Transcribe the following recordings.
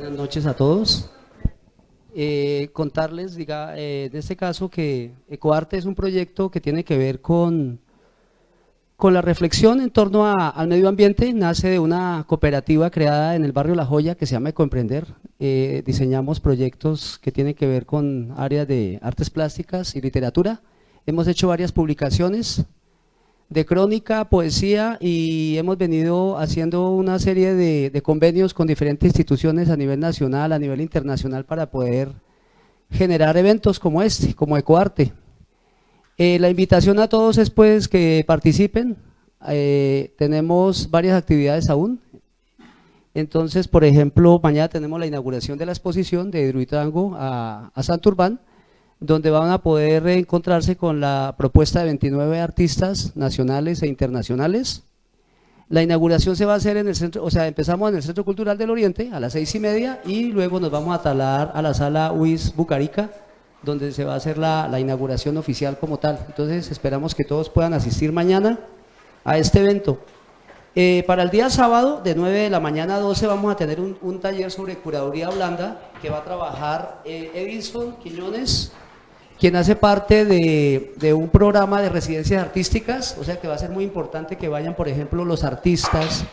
Buenas noches a todos. Contarles, en este caso, que Ecoarte es un proyecto que tiene que ver con la reflexión en torno al medio ambiente. Nace de una cooperativa creada en el barrio La Joya que se llama Ecoemprender. Diseñamos proyectos que tienen que ver con áreas de artes plásticas y literatura. Hemos hecho varias publicaciones de crónica, poesía, y hemos venido haciendo una serie de convenios con diferentes instituciones a nivel nacional, a nivel internacional, para poder generar eventos como este, como Ecoarte. La invitación a todos es pues que participen. Tenemos varias actividades aún. Entonces, por ejemplo, mañana tenemos la inauguración de la exposición de Hidroituango a Santurbán, donde van a poder encontrarse con la propuesta de 29 artistas nacionales e internacionales. La inauguración se va a hacer en el centro, empezamos en el Centro Cultural del Oriente a las 6:30 y luego nos vamos a trasladar a la sala UIS Bucarica, donde se va a hacer la inauguración oficial como tal. Entonces esperamos que todos puedan asistir mañana a este evento. Para el día sábado, de 9 de la mañana a 12, vamos a tener un taller sobre curaduría blanda que va a trabajar Edison Quiñones, quien hace parte de un programa de residencias artísticas. O sea que va a ser muy importante que vayan, por ejemplo, los artistas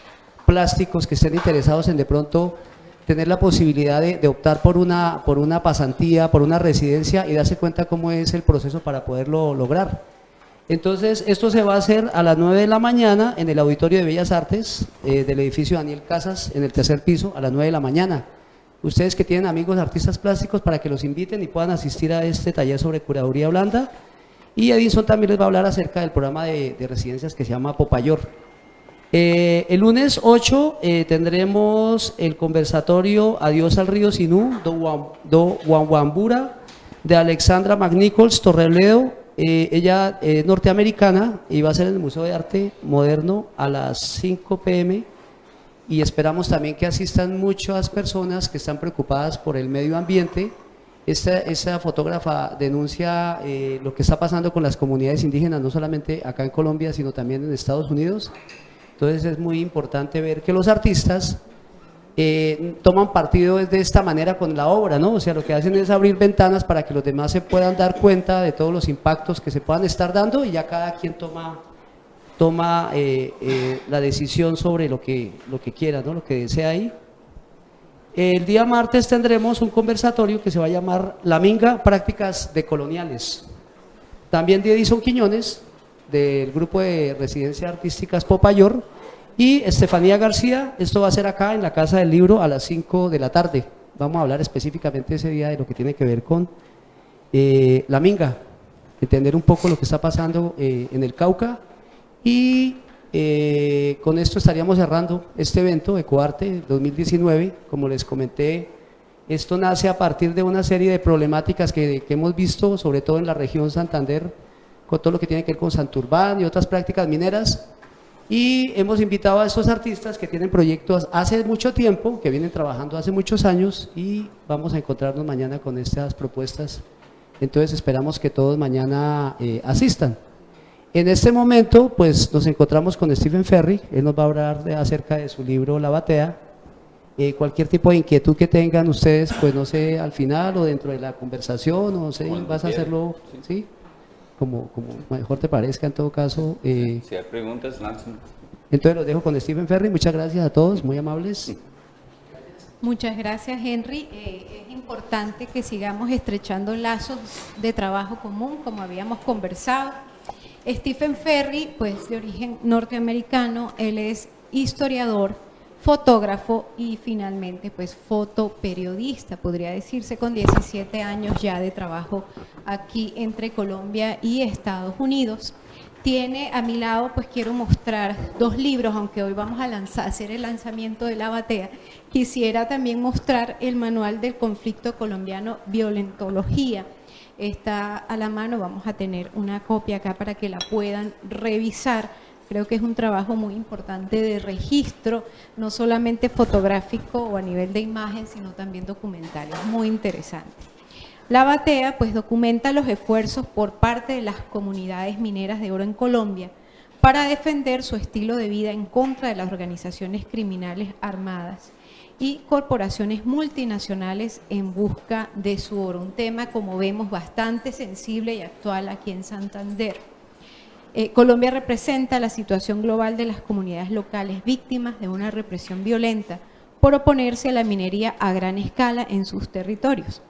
plásticos que estén interesados en de pronto tener la posibilidad de optar por una pasantía, por una residencia, y darse cuenta cómo es el proceso para poderlo lograr. Entonces, esto se va a hacer a las 9 de la mañana en el Auditorio de Bellas Artes del edificio Daniel Casas, en el tercer piso, a las 9 de la mañana. Ustedes que tienen amigos artistas plásticos, para que los inviten y puedan asistir a este taller sobre curaduría blanda. Y Edison también les va a hablar acerca del programa de residencias que se llama Popayor. El lunes 8 tendremos el conversatorio Adiós al río Sinú, do Wambura, de Alexandra McNichols Torreledo. Ella es norteamericana y va a ser en el Museo de Arte Moderno a las 5 p.m. y esperamos también que asistan muchas personas que están preocupadas por el medio ambiente. Esta fotógrafa denuncia lo que está pasando con las comunidades indígenas, no solamente acá en Colombia, sino también en Estados Unidos. Entonces es muy importante ver que los artistas toman partido de esta manera con la obra, ¿no? O sea, lo que hacen es abrir ventanas para que los demás se puedan dar cuenta de todos los impactos que se puedan estar dando, y ya cada quien toma la decisión sobre lo que quiera, ¿no? Lo que desea ahí. El día martes tendremos un conversatorio que se va a llamar La Minga, prácticas decoloniales, también de Edison Quiñones, del grupo de residencias artísticas Popayor, y Estefanía García. Esto va a ser acá en la Casa del Libro a las 5 de la tarde. Vamos a hablar específicamente ese día de lo que tiene que ver con la minga, entender un poco lo que está pasando en el Cauca. Y con esto estaríamos cerrando este evento Ecoarte 2019. Como les comenté, esto nace a partir de una serie de problemáticas que hemos visto, sobre todo en la región Santander, con todo lo que tiene que ver con Santurbán y otras prácticas mineras. Y hemos invitado a estos artistas que tienen proyectos hace mucho tiempo, que vienen trabajando hace muchos años, y vamos a encontrarnos mañana con estas propuestas. Entonces esperamos que todos mañana asistan. En este momento pues nos encontramos con Stephen Ferry. Él nos va a hablar acerca de su libro La Batea. Cualquier tipo de inquietud que tengan ustedes, pues no sé, al final o dentro de la conversación, o no sé, vas a hacerlo, ¿sí? Como mejor te parezca, en todo caso. Si hay preguntas, lancen. Entonces los dejo con Stephen Ferry. Muchas gracias a todos, muy amables. Muchas gracias, Henry. Es importante que sigamos estrechando lazos de trabajo común, como habíamos conversado. Stephen Ferry, pues de origen norteamericano, él es historiador, fotógrafo y finalmente pues fotoperiodista, podría decirse, con 17 años ya de trabajo aquí entre Colombia y Estados Unidos. Tiene a mi lado, pues quiero mostrar dos libros, aunque hoy vamos a hacer el lanzamiento de La Batea. Quisiera también mostrar el manual del conflicto colombiano, Violentología. Está a la mano, vamos a tener una copia acá para que la puedan revisar. Creo que es un trabajo muy importante de registro, no solamente fotográfico o a nivel de imagen, sino también documental. Es muy interesante. La Batea pues documenta los esfuerzos por parte de las comunidades mineras de oro en Colombia para defender su estilo de vida en contra de las organizaciones criminales armadas y corporaciones multinacionales en busca de su oro. Un tema, como vemos, bastante sensible y actual aquí en Santander. Colombia representa la situación global de las comunidades locales víctimas de una represión violenta por oponerse a la minería a gran escala en sus territorios.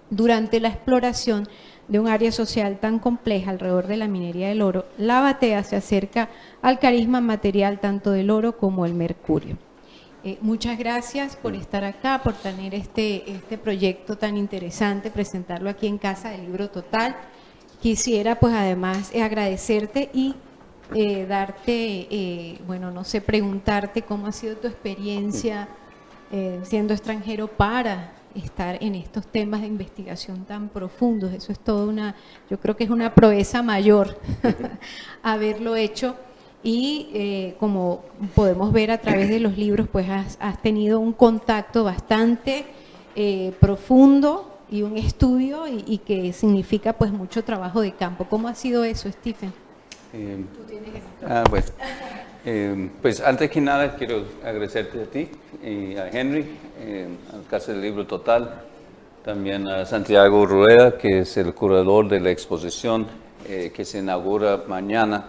Durante la exploración de un área social tan compleja alrededor de la minería del oro, la batea se acerca al carisma material tanto del oro como el mercurio. Muchas gracias por estar acá, por tener este proyecto tan interesante, presentarlo aquí en Casa del Libro Total. Quisiera pues además agradecerte y darte, bueno, no sé, preguntarte cómo ha sido tu experiencia siendo extranjero para estar en estos temas de investigación tan profundos. Eso es todo yo creo que es una proeza mayor haberlo hecho. Y como podemos ver a través de los libros, pues has tenido un contacto bastante profundo y un estudio y que significa pues mucho trabajo de campo. ¿Cómo ha sido eso, Stephen? Bueno, pues antes que nada quiero agradecerte a ti y a Henry, al Casa del Libro Total, también a Santiago Rueda, que es el curador de la exposición que se inaugura mañana.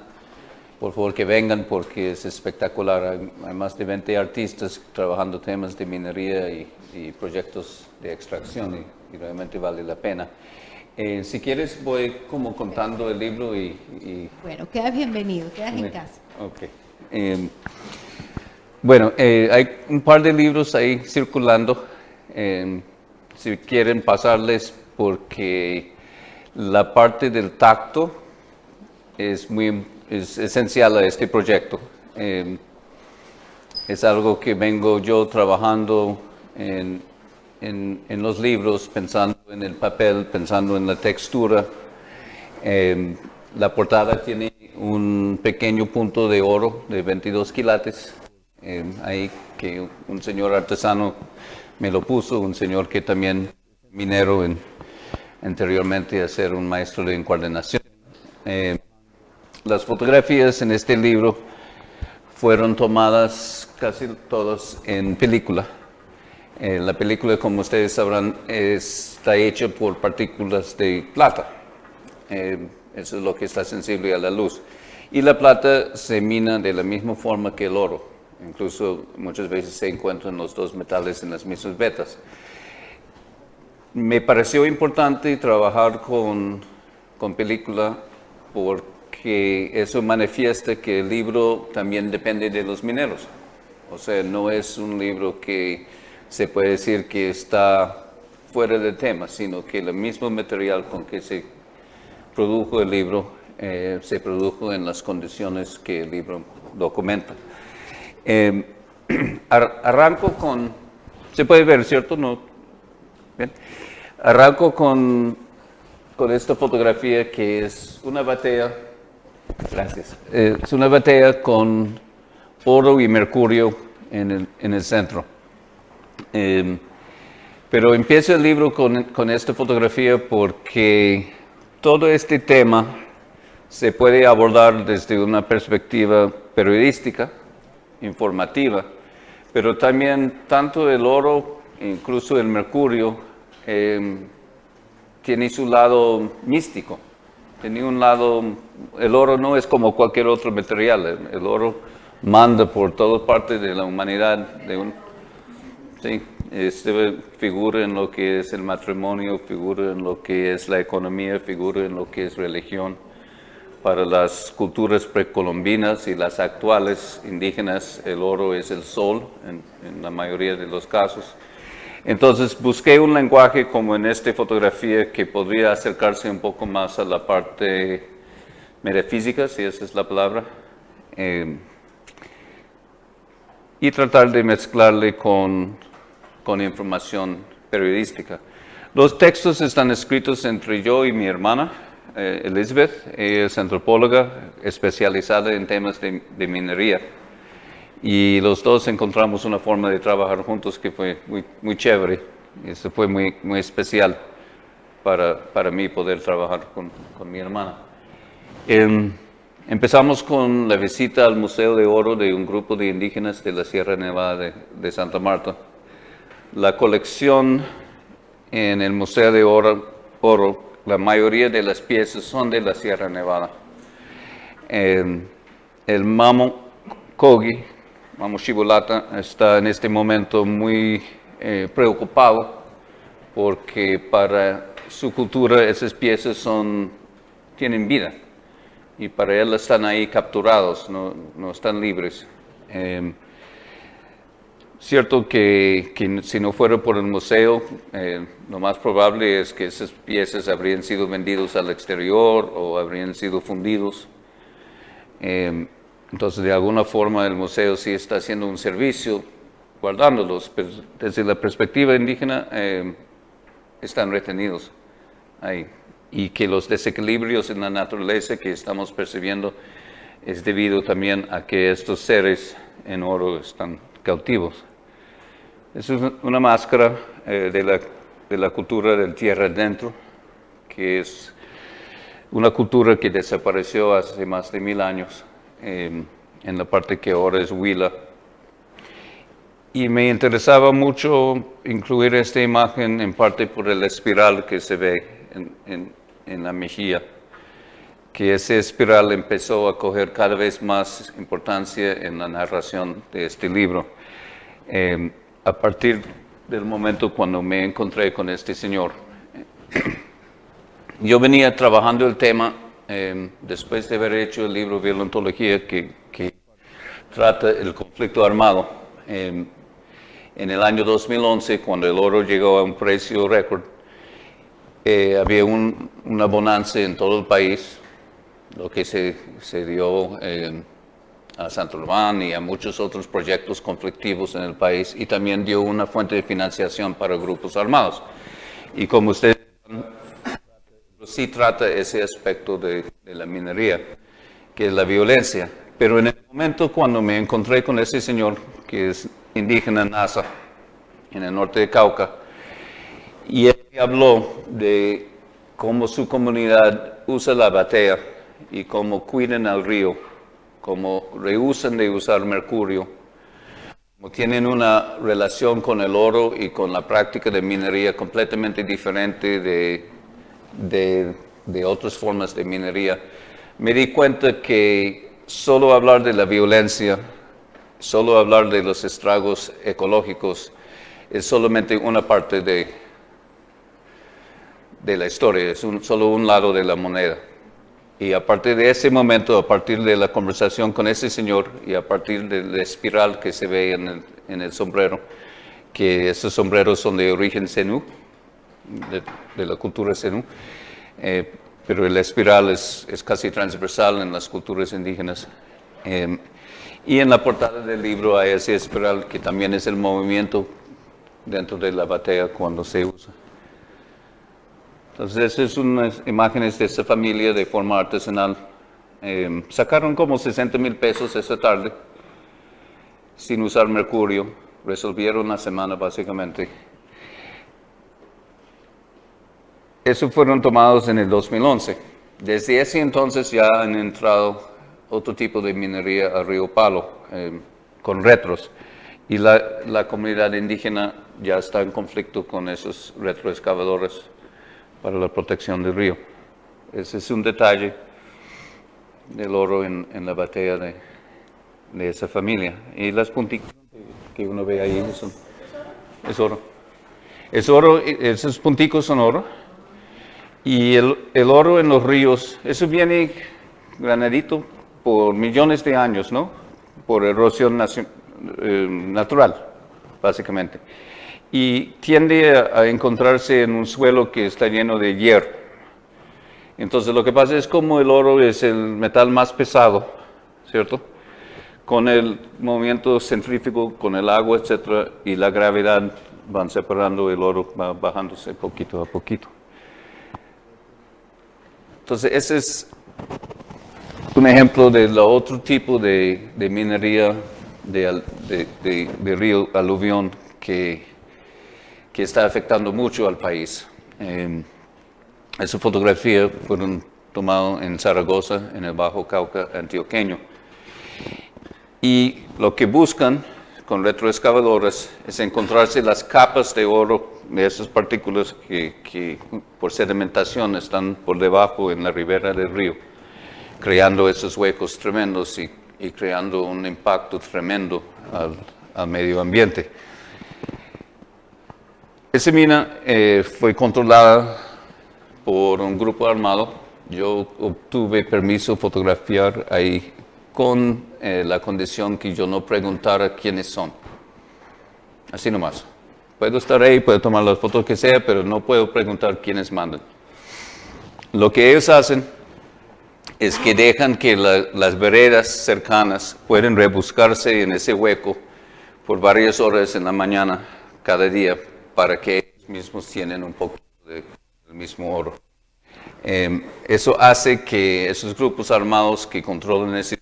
Por favor que vengan porque es espectacular. Hay más de 20 artistas trabajando temas de minería y proyectos de extracción y realmente vale la pena. Si quieres voy como contando el libro y Bueno, quedas bienvenido, quedas en casa. Ok. Bueno, hay un par de libros ahí circulando. Si quieren pasarles porque la parte del tacto es esencial a este proyecto. Es algo que vengo yo trabajando en los libros, pensando en el papel, pensando en la textura. La portada tiene un pequeño punto de oro de 22 quilates, ahí que un señor artesano me lo puso, un señor que también minero anteriormente a ser un maestro de encuadernación. Las fotografías en este libro fueron tomadas casi todas en película. La película, como ustedes sabrán, está hecha por partículas de plata. Eso es lo que está sensible a la luz. Y la plata se mina de la misma forma que el oro. Incluso muchas veces se encuentran los dos metales en las mismas vetas. Me pareció importante trabajar con película porque eso manifiesta que el libro también depende de los mineros. O sea, no es un libro que se puede decir que está fuera del tema, sino que el mismo material con que se produjo el libro se produjo en las condiciones que el libro documenta. Arranco con, se puede ver, ¿cierto? ¿No? Bien. Arranco con esta fotografía que es una batea. Gracias. Es una batea con oro y mercurio en el centro. Pero empiezo el libro con esta fotografía porque todo este tema se puede abordar desde una perspectiva periodística, informativa, pero también tanto el oro, incluso el mercurio, tiene su lado místico. Tiene un lado, el oro no es como cualquier otro material, el oro manda por toda parte de la humanidad. Sí, figura en lo que es el matrimonio, figura en lo que es la economía, figura en lo que es religión. Para las culturas precolombinas y las actuales indígenas, el oro es el sol en la mayoría de los casos. Entonces busqué un lenguaje como en esta fotografía que podría acercarse un poco más a la parte metafísica, si esa es la palabra, y tratar de mezclarle con información periodística. Los textos están escritos entre yo y mi hermana, Elizabeth. Ella es antropóloga especializada en temas de minería. Y los dos encontramos una forma de trabajar juntos que fue muy chévere. Y eso fue muy especial para mí poder trabajar con mi hermana. Empezamos con la visita al Museo de Oro de un grupo de indígenas de la Sierra Nevada de Santa Marta. La colección en el Museo de Oro, la mayoría de las piezas son de la Sierra Nevada. El Mamo Kogi, Mamo Shibulata, está en este momento muy preocupado porque para su cultura esas piezas tienen vida y para él están ahí capturados, no están libres. Cierto que si no fuera por el museo, lo más probable es que esas piezas habrían sido vendidas al exterior o habrían sido fundidos. Entonces, de alguna forma, el museo sí está haciendo un servicio guardándolos, pero desde la perspectiva indígena están retenidos ahí. Y que los desequilibrios en la naturaleza que estamos percibiendo es debido también a que estos seres en oro están cautivos. Es una máscara de la cultura del tierra adentro, que es una cultura que desapareció hace más de 1000 años en la parte que ahora es Huila. Y me interesaba mucho incluir esta imagen en parte por el espiral que se ve en la mejilla, que ese espiral empezó a coger cada vez más importancia en la narración de este libro. A partir del momento cuando me encontré con este señor. Yo venía trabajando el tema después de haber hecho el libro Violentología que trata el conflicto armado. En el año 2011, cuando el oro llegó a un precio récord, había una bonanza en todo el país, lo que se dio a Santo Lumán y a muchos otros proyectos conflictivos en el país, y también dio una fuente de financiación para grupos armados. Y como ustedes sí trata ese aspecto de la minería, que es la violencia. Pero en el momento cuando me encontré con ese señor, que es indígena Nasa, en el norte de Cauca, y él me habló de cómo su comunidad usa la batea y cómo cuidan al río, cómo rehusan de usar mercurio, como tienen una relación con el oro y con la práctica de minería completamente diferente de otras formas de minería. Me di cuenta que solo hablar de la violencia, solo hablar de los estragos ecológicos, es solamente una parte de la historia, es solo un lado de la moneda. Y a partir de ese momento, a partir de la conversación con ese señor y a partir de la espiral que se ve en el sombrero, que esos sombreros son de origen zenú, de la cultura zenú, pero la espiral es casi transversal en las culturas indígenas. Y en la portada del libro hay ese espiral que también es el movimiento dentro de la batea cuando se usa. Entonces, esas son unas imágenes de esa familia de forma artesanal. Sacaron como 60,000 pesos esa tarde, sin usar mercurio. Resolvieron la semana, básicamente. Esos fueron tomados en el 2011. Desde ese entonces ya han entrado otro tipo de minería a Río Palo, con retros. Y la comunidad indígena ya está en conflicto con esos retroexcavadores para la protección del río. Ese es un detalle del oro en la batea de esa familia. Y las puntitas que uno ve ahí es oro. Es oro, esos punticos son oro. Y el oro en los ríos, eso viene granadito por millones de años, ¿no? Por erosión natural, básicamente. Y tiende a encontrarse en un suelo que está lleno de hierro. Entonces lo que pasa es como el oro es el metal más pesado, ¿cierto? Con el movimiento centrífugo, con el agua, etcétera, y la gravedad van separando el oro, va bajándose poquito a poquito. Entonces ese es un ejemplo del otro tipo de minería de río aluvión que está afectando mucho al país. Esa fotografía fueron tomadas en Zaragoza, en el Bajo Cauca antioqueño. Y lo que buscan con retroexcavadores es encontrarse las capas de oro de esas partículas que por sedimentación están por debajo en la ribera del río, creando esos huecos tremendos y creando un impacto tremendo al medio ambiente. Esa mina fue controlada por un grupo armado. Yo obtuve permiso de fotografiar ahí con la condición que yo no preguntara quiénes son. Así nomás. Puedo estar ahí, puedo tomar las fotos que sea, pero no puedo preguntar quiénes mandan. Lo que ellos hacen es que dejan que las veredas cercanas pueden rebuscarse en ese hueco por varias horas en la mañana cada día para que ellos mismos tienen un poco del mismo oro. Eso hace que esos grupos armados que controlan ese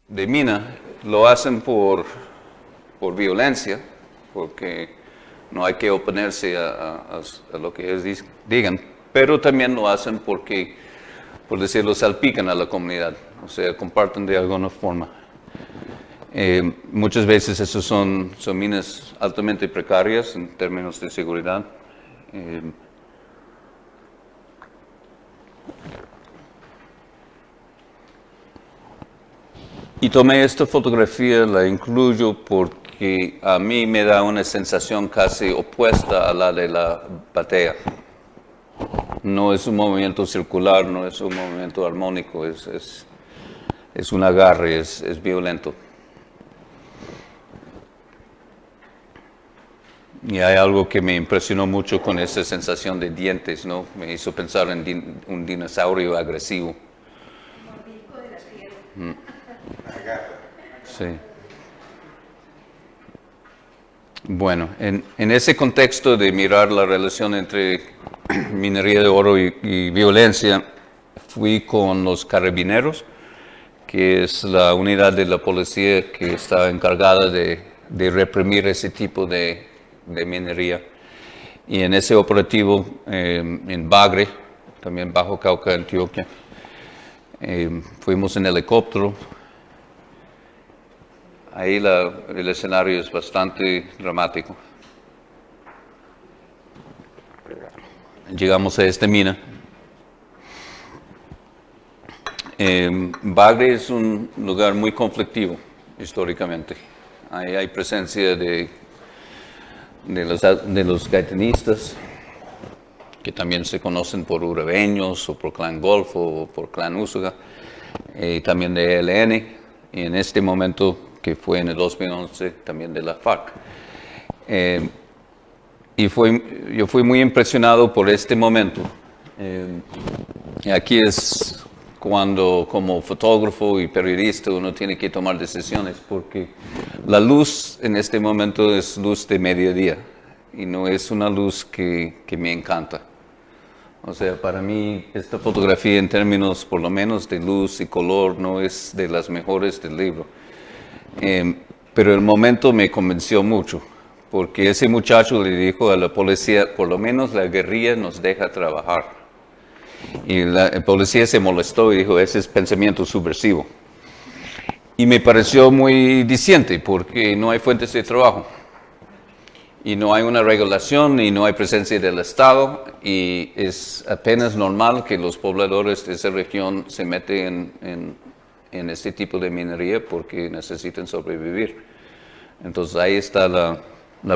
de mina lo hacen por violencia, porque no hay que oponerse a lo que ellos digan, pero también lo hacen porque, por decirlo, salpican a la comunidad, o sea, comparten de alguna forma. Muchas veces esos son minas altamente precarias en términos de seguridad. Y tomé esta fotografía, la incluyo porque a mí me da una sensación casi opuesta a la de la batea. No es un movimiento circular, no es un movimiento armónico, es un agarre, es violento. Y hay algo que me impresionó mucho con esa sensación de dientes, ¿no? Me hizo pensar en un dinosaurio agresivo. Mordisco de la tierra. Sí. Bueno, en ese contexto de mirar la relación entre minería de oro y violencia, fui con los carabineros, que es la unidad de la policía que está encargada de reprimir ese tipo de minería. Y en ese operativo en Bagre, también Bajo Cauca, Antioquia, fuimos en helicóptero. Ahí el escenario es bastante dramático. Llegamos a esta mina. Bagre es un lugar muy conflictivo históricamente. Ahí hay presencia de los gaitanistas, que también se conocen por urabeños o por Clan Golfo o por Clan Úsuga, también de ELN, y en este momento que fue en el 2011 también de la FARC. Yo fui muy impresionado por este momento. Y aquí es cuando como fotógrafo y periodista uno tiene que tomar decisiones, porque la luz en este momento es luz de mediodía y no es una luz que me encanta. O sea, para mí esta fotografía en términos por lo menos de luz y color no es de las mejores del libro. Pero el momento me convenció mucho, porque ese muchacho le dijo a la policía, por lo menos la guerrilla nos deja trabajar. Y la policía se molestó y dijo, ese es pensamiento subversivo. Y me pareció muy diciente, porque no hay fuentes de trabajo. Y no hay una regulación y no hay presencia del Estado. Y es apenas normal que los pobladores de esa región se meten en este tipo de minería porque necesitan sobrevivir. Entonces ahí está la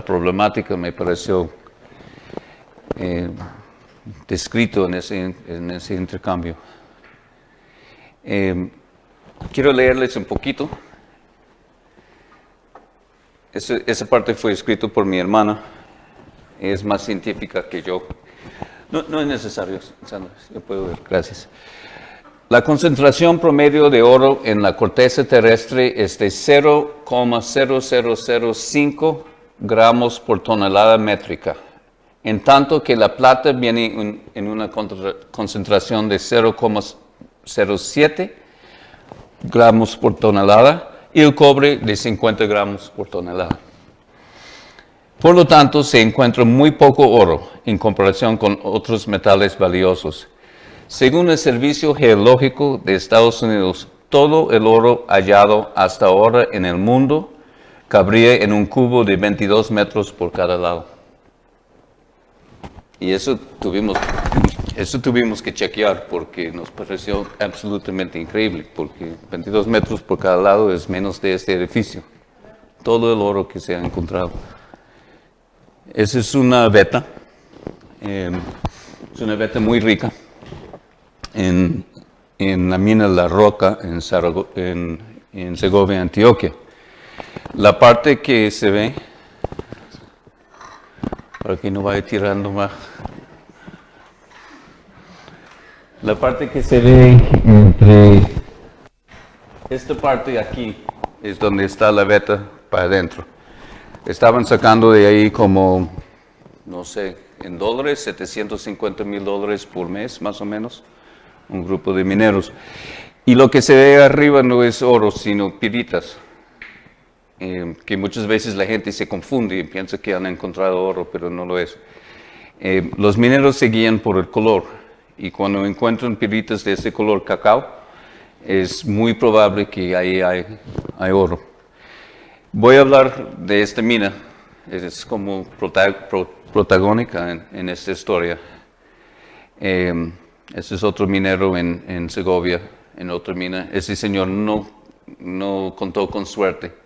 problemática, me pareció descrito en ese intercambio. Quiero leerles un poquito. Esa parte fue escrito por mi hermana, es más científica que yo. No es necesario, Sandra, yo puedo ver, gracias. La concentración promedio de oro en la corteza terrestre es de 0,0005 gramos por tonelada métrica, en tanto que la plata viene en una concentración de 0,07 gramos por tonelada y el cobre de 50 gramos por tonelada. Por lo tanto, se encuentra muy poco oro en comparación con otros metales valiosos. Según el Servicio Geológico de Estados Unidos, todo el oro hallado hasta ahora en el mundo cabría en un cubo de 22 metros por cada lado. Y eso tuvimos que chequear porque nos pareció absolutamente increíble, porque 22 metros por cada lado es menos de este edificio. Todo el oro que se ha encontrado. Esa es una veta. Es una veta muy rica en la mina La Roca, en Segovia, Antioquia. La parte que se ve, para que no vaya tirando más, la parte que se ve entre esta parte aquí es donde está la veta para adentro. Estaban sacando de ahí como, no sé, en dólares, $750,000 por mes, más o menos, un grupo de mineros. Y lo que se ve arriba no es oro, sino piritas, que muchas veces la gente se confunde y piensa que han encontrado oro, pero no lo es. Los mineros se guían por el color, y cuando encuentran piritas de ese color cacao, es muy probable que ahí hay oro. Voy a hablar de esta mina, es como protagónica en esta historia. Este es otro minero en Segovia, en otra mina. Ese señor no contó con suerte.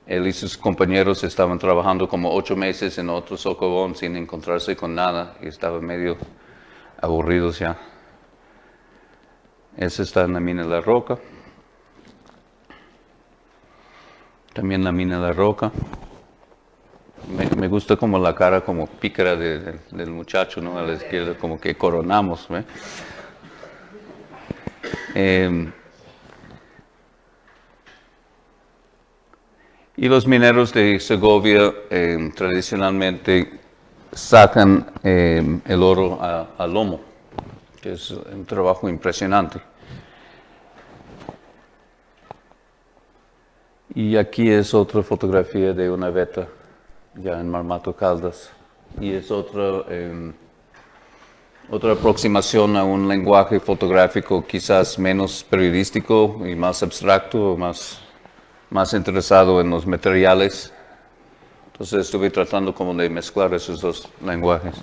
Él y sus compañeros estaban trabajando como 8 meses en otro socavón sin encontrarse con nada y estaban medio aburridos ya. Ese está en la mina La Roca. También la mina La Roca. Me gusta como la cara como pícara del muchacho, ¿no? A la izquierda, como que coronamos, ¿ve? Y los mineros de Segovia tradicionalmente sacan el oro a lomo, que es un trabajo impresionante. Y aquí es otra fotografía de una veta ya en Marmato Caldas, y es otra aproximación a un lenguaje fotográfico quizás menos periodístico y más abstracto, más interesado en los materiales. Entonces estuve tratando como de mezclar esos dos lenguajes.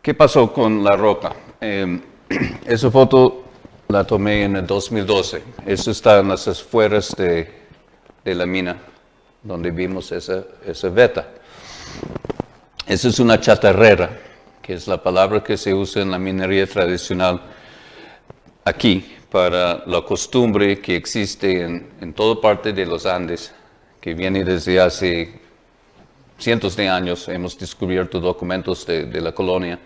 ¿Qué pasó con La Roca? Esa foto la tomé en el 2012. Eso está en las afueras de la mina, donde vimos esa veta. Esa es una chatarrera, que es la palabra que se usa en la minería tradicional aquí, para la costumbre que existe en toda parte de los Andes, que viene desde hace cientos de años. Hemos descubierto documentos de la colonia.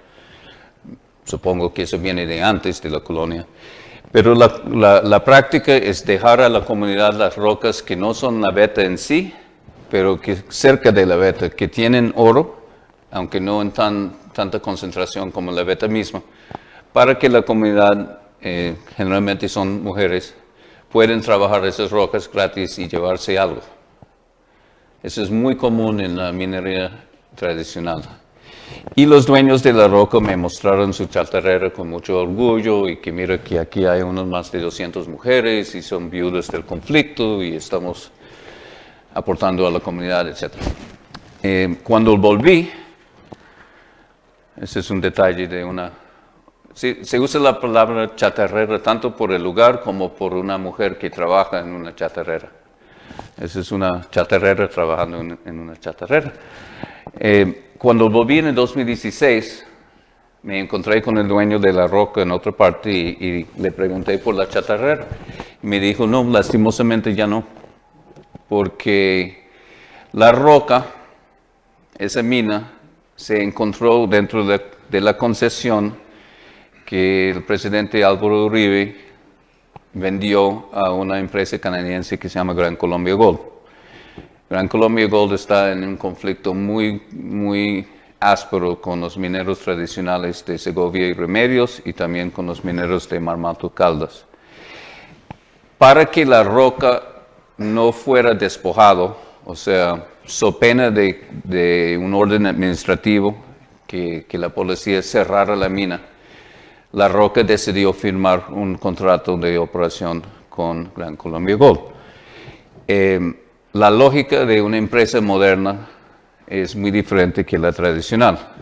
Supongo que eso viene de antes de la colonia. Pero la práctica es dejar a la comunidad las rocas que no son la veta en sí, pero que cerca de la veta, que tienen oro, aunque no en tanta concentración como la veta misma, para que la comunidad, generalmente son mujeres, pueden trabajar esas rocas gratis y llevarse algo. Eso es muy común en la minería tradicional. Y los dueños de La Roca me mostraron su chatarrera con mucho orgullo, y que mira que aquí hay unos más de 200 mujeres y son viudas del conflicto y estamos aportando a la comunidad, etc. Cuando volví, ese es un detalle de una... Se usa la palabra chatarrera tanto por el lugar como por una mujer que trabaja en una chatarrera. Esa es una chatarrera trabajando en una chatarrera. Cuando volví en el 2016, me encontré con el dueño de La Roca en otra parte y le pregunté por la chatarrera. Me dijo, no, lastimosamente ya no, porque La Roca, esa mina, se encontró dentro de la concesión que el presidente Álvaro Uribe vendió a una empresa canadiense que se llama Gran Colombia Gold. Gran Colombia Gold está en un conflicto muy áspero con los mineros tradicionales de Segovia y Remedios, y también con los mineros de Marmato Caldas. Para que La Roca no fuera despojado, o sea, so pena de un orden administrativo, que la policía cerrara la mina, La Roca decidió firmar un contrato de operación con Gran Colombia Gold. La lógica de una empresa moderna es muy diferente que la tradicional.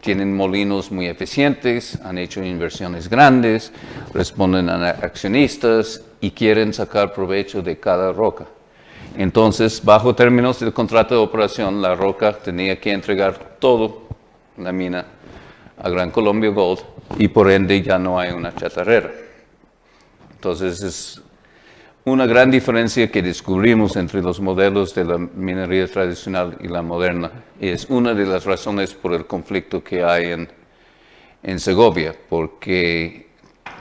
Tienen molinos muy eficientes, han hecho inversiones grandes, responden a accionistas y quieren sacar provecho de cada roca. Entonces, bajo términos del contrato de operación, la roca tenía que entregar todo la mina a Gran Colombia Gold y por ende ya no hay una chatarrera. Entonces, es una gran diferencia que descubrimos entre los modelos de la minería tradicional y la moderna. Es una de las razones por el conflicto que hay en Segovia, porque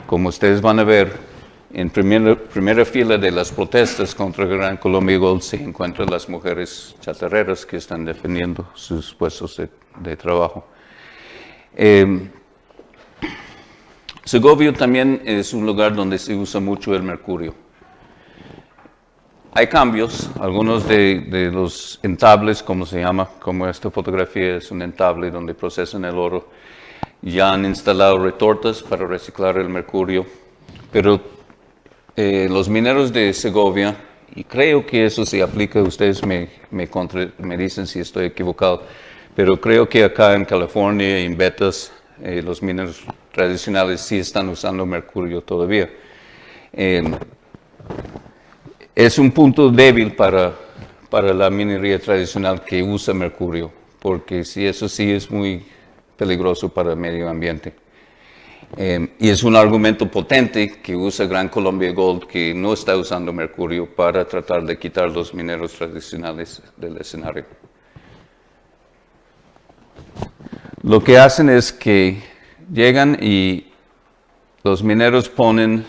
como ustedes van a ver, en primera fila de las protestas contra Gran Colombia Gold se encuentran las mujeres chatarreras que están defendiendo sus puestos de trabajo. Segovia también es un lugar donde se usa mucho el mercurio. Hay cambios, algunos de los entables, como se llama, como esta fotografía es un entable donde procesan el oro, ya han instalado retortas para reciclar el mercurio, pero los mineros de Segovia, y creo que eso se aplica, ustedes me dicen si estoy equivocado, pero creo que acá en California y en Betas, los mineros tradicionales sí están usando mercurio todavía. Es un punto débil para la minería tradicional que usa mercurio, porque sí, eso sí es muy peligroso para el medio ambiente. Y es un argumento potente que usa Gran Colombia Gold, que no está usando mercurio para tratar de quitar los mineros tradicionales del escenario. Lo que hacen es que llegan y los mineros ponen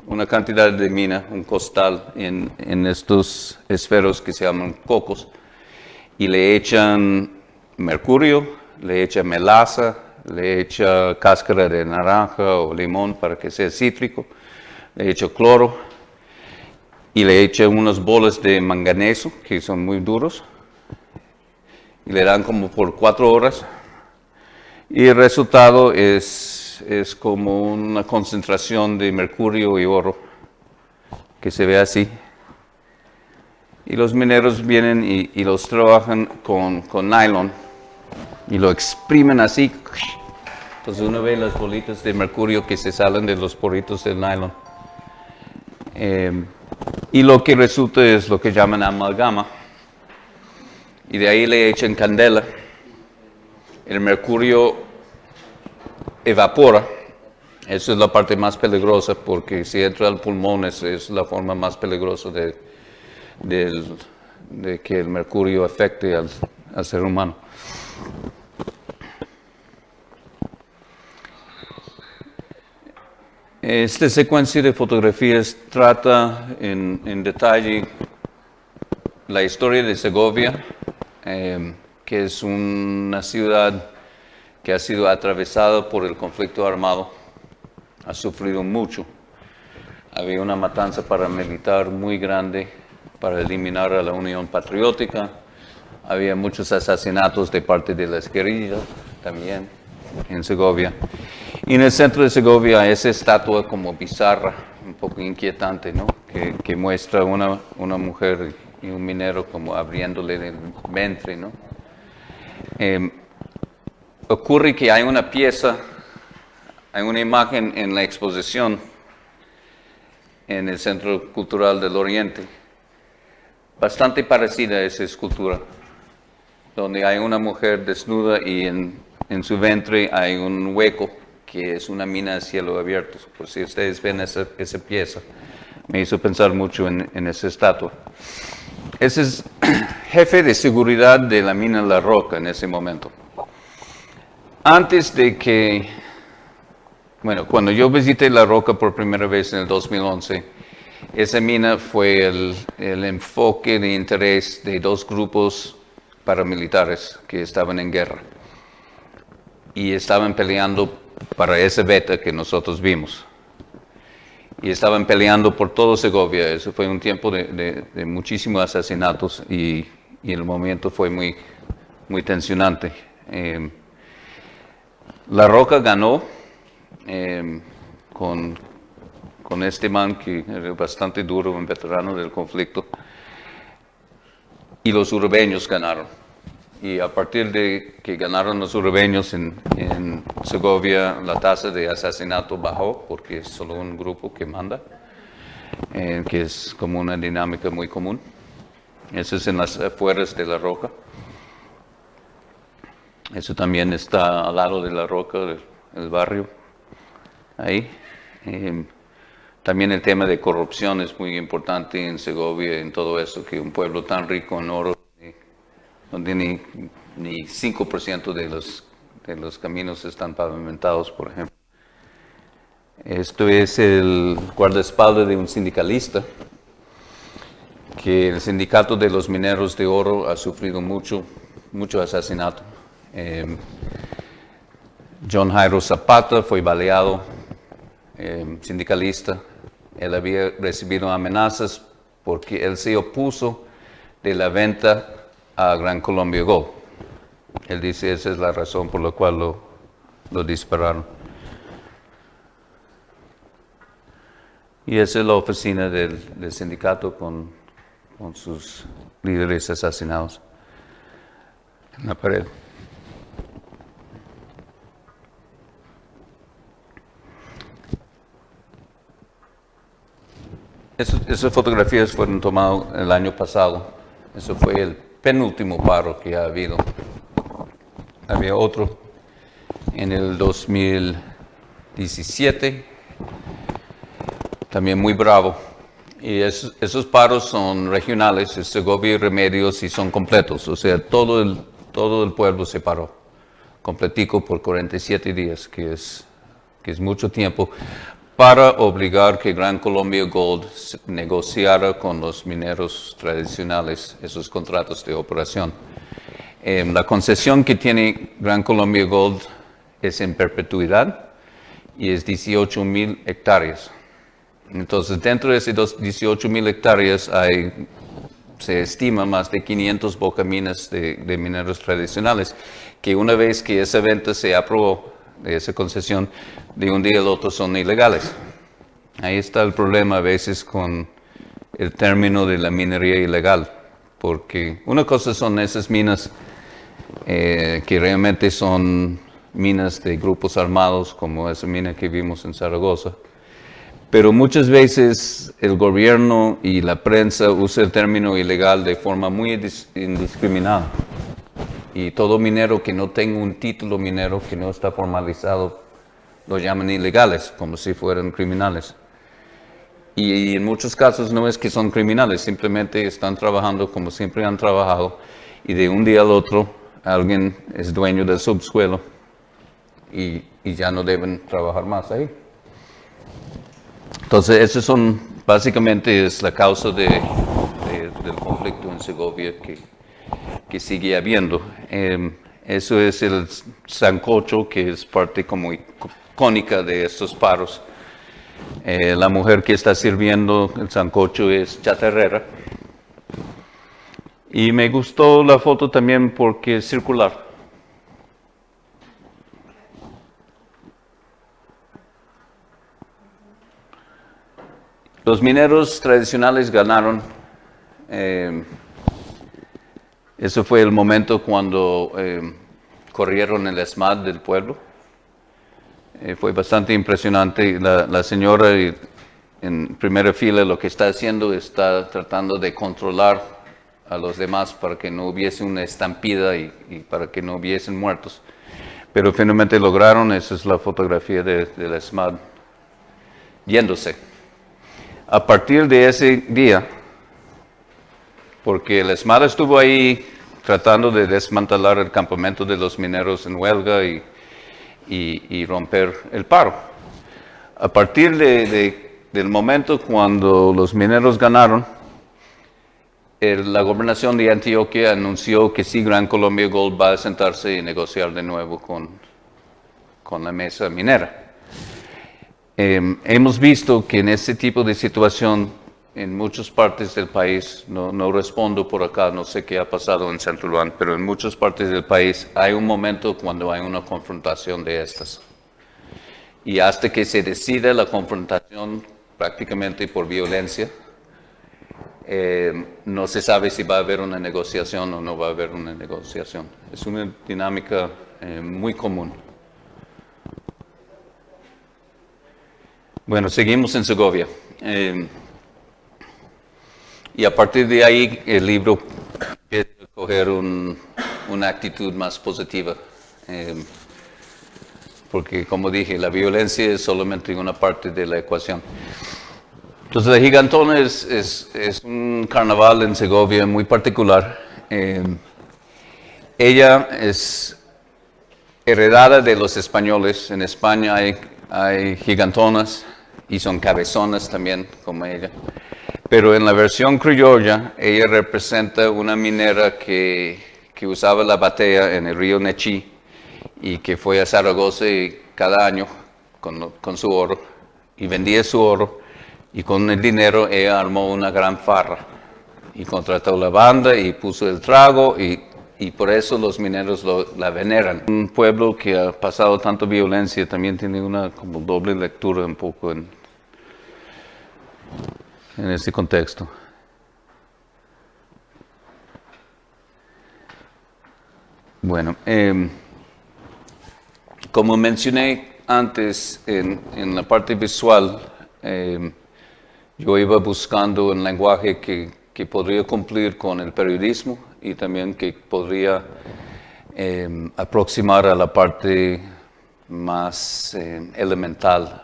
una cantidad de mina, un costal, en estos esferos que se llaman cocos, y le echan mercurio, le echan melaza, le echa cáscara de naranja o limón para que sea cítrico, le echa cloro y le echa unas bolas de manganeso que son muy duros y le dan como por 4 horas y el resultado es como una concentración de mercurio y oro que se ve así. Y los mineros vienen y los trabajan con nylon y lo exprimen así. Entonces uno ve las bolitas de mercurio que se salen de los poritos del nylon. Y lo que resulta es lo que llaman amalgama. Y de ahí le echan candela. El mercurio evapora. Esa es la parte más peligrosa porque si entra al pulmón es la forma más peligrosa de que el mercurio afecte al ser humano. Esta secuencia de fotografías trata en detalle la historia de Segovia, que es una ciudad que ha sido atravesada por el conflicto armado, ha sufrido mucho. Había una matanza paramilitar muy grande para eliminar a la Unión Patriótica, había muchos asesinatos de parte de las guerrillas también en Segovia. Y en el centro de Segovia hay esa estatua como bizarra, un poco inquietante, ¿no? Que muestra una mujer y un minero como abriéndole el vientre, ¿no? Ocurre que hay una pieza, hay una imagen en la exposición en el Centro Cultural del Oriente, bastante parecida a esa escultura, donde hay una mujer desnuda y en su vientre hay un hueco que es una mina a cielo abierto. Por si ustedes ven esa pieza, me hizo pensar mucho en esa estatua. Ese es jefe de seguridad de la mina La Roca en ese momento. Antes de que, cuando yo visité La Roca por primera vez en el 2011, esa mina fue el enfoque de interés de 2 grupos paramilitares que estaban en guerra y estaban peleando para esa beta que nosotros vimos. Y estaban peleando por todo Segovia. Eso fue un tiempo de muchísimos asesinatos y el momento fue muy, muy tensionante. La Roca ganó con este man que era bastante duro, un veterano del conflicto. y los urbeños ganaron. Y a partir de que ganaron los urbeños en Segovia, la tasa de asesinato bajó, porque es solo un grupo que manda, que es como una dinámica muy común. Eso es en las afueras de La Roca. Eso también está al lado de La Roca, el barrio, ahí. También el tema de corrupción es muy importante en Segovia, en todo eso, que un pueblo tan rico en oro no tiene ni 5% de los caminos están pavimentados, por ejemplo. Esto es el guardaespaldas de un sindicalista, que el sindicato de los mineros de oro ha sufrido mucho asesinato. John Jairo Zapata fue baleado, sindicalista. Él había recibido amenazas porque él se opuso de la venta a Gran Colombia Gold. Él dice esa es la razón por la cual lo dispararon. Y esa es la oficina del sindicato con sus líderes asesinados en la pared. Esas fotografías fueron tomadas el año pasado. Eso fue el penúltimo paro que ha habido. Había otro en el 2017, también muy bravo. Y esos paros son regionales, es Segovia y Remedios, y son completos. O sea, todo el pueblo se paró, completico por 47 días, que es mucho tiempo, para obligar que Gran Colombia Gold negociara con los mineros tradicionales esos contratos de operación. La concesión que tiene Gran Colombia Gold es en perpetuidad y es 18,000 hectáreas. Entonces, dentro de esas 18,000 hectáreas se estima más de 500 bocaminas de mineros tradicionales, que una vez que esa venta se aprobó, de esa concesión, de un día al otro son ilegales. Ahí está el problema a veces con el término de la minería ilegal, porque una cosa son esas minas que realmente son minas de grupos armados, como esa mina que vimos en Zaragoza, pero muchas veces el gobierno y la prensa usa el término ilegal de forma muy indiscriminada. Y todo minero que no tenga un título minero, que no está formalizado, lo llaman ilegales, como si fueran criminales. Y en muchos casos no es que son criminales, simplemente están trabajando como siempre han trabajado, y de un día al otro alguien es dueño del subsuelo y ya no deben trabajar más ahí. Entonces, eso básicamente es la causa del conflicto en Segovia que sigue habiendo. Eso es el sancocho, que es parte como icónica de estos paros. La mujer que está sirviendo el sancocho es chatarrera. Y me gustó la foto también porque es circular. Los mineros tradicionales ganaron. Eso fue el momento cuando corrieron el ESMAD del pueblo. Fue bastante impresionante. La señora en primera fila lo que está haciendo está tratando de controlar a los demás para que no hubiese una estampida y para que no hubiesen muertos. Pero finalmente lograron. Esa es la fotografía del ESMAD yéndose. A partir de ese día, porque el ESMAD estuvo ahí tratando de desmantelar el campamento de los mineros en huelga y romper el paro. A partir del momento cuando los mineros ganaron, la gobernación de Antioquia anunció que sí, Gran Colombia Gold va a sentarse y negociar de nuevo con la mesa minera. Hemos visto que en este tipo de situación, en muchas partes del país, no respondo por acá, no sé qué ha pasado en San Juan, pero en muchas partes del país hay un momento cuando hay una confrontación de estas. Y hasta que se decida la confrontación prácticamente por violencia, no se sabe si va a haber una negociación o no va a haber una negociación. Es una dinámica muy común. Bueno, seguimos en Segovia. Y a partir de ahí el libro empieza a coger una actitud más positiva. Porque como dije, la violencia es solamente una parte de la ecuación. Entonces la Gigantona es un carnaval en Segovia muy particular. Ella es heredada de los españoles. En España hay gigantonas y son cabezonas también, como ella. Pero en la versión criolla, ella representa una minera que usaba la batea en el río Nechí y que fue a Zaragoza cada año con su oro y vendía su oro, y con el dinero ella armó una gran farra y contrató la banda y puso el trago y por eso los mineros la veneran. Un pueblo que ha pasado tanta violencia también tiene una como doble lectura un poco en este contexto. Bueno, como mencioné antes en la parte visual, yo iba buscando un lenguaje que podría cumplir con el periodismo y también que podría aproximar a la parte más elemental,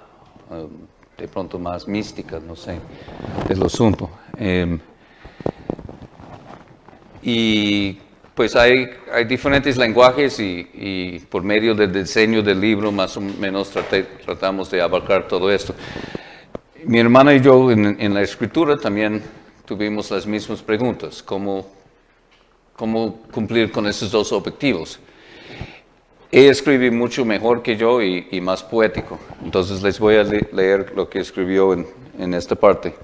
de pronto más mística, no sé, del asunto. Y pues hay diferentes lenguajes y por medio del diseño del libro más o menos tratamos de abarcar todo esto. Mi hermana y yo en la escritura también tuvimos las mismas preguntas, ¿cómo cumplir con esos dos objetivos? Ella escribe mucho mejor que yo y más poético, entonces les voy a leer lo que escribió en esta parte.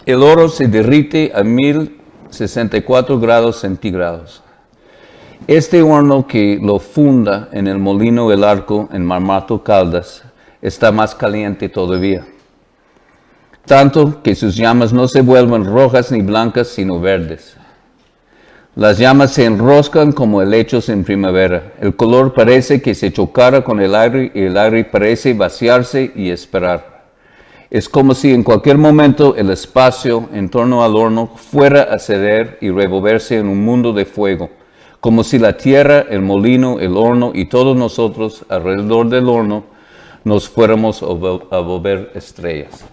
El oro se derrite a 1064 grados centígrados. Este horno que lo funda en el molino El Arco en Marmato, Caldas, está más caliente todavía. Tanto que sus llamas no se vuelven rojas ni blancas, sino verdes. Las llamas se enroscan como helechos en primavera. El color parece que se chocara con el aire y el aire parece vaciarse y esperar. Es como si en cualquier momento el espacio en torno al horno fuera a ceder y revolverse en un mundo de fuego, como si la tierra, el molino, el horno y todos nosotros alrededor del horno nos fuéramos a volver estrellas.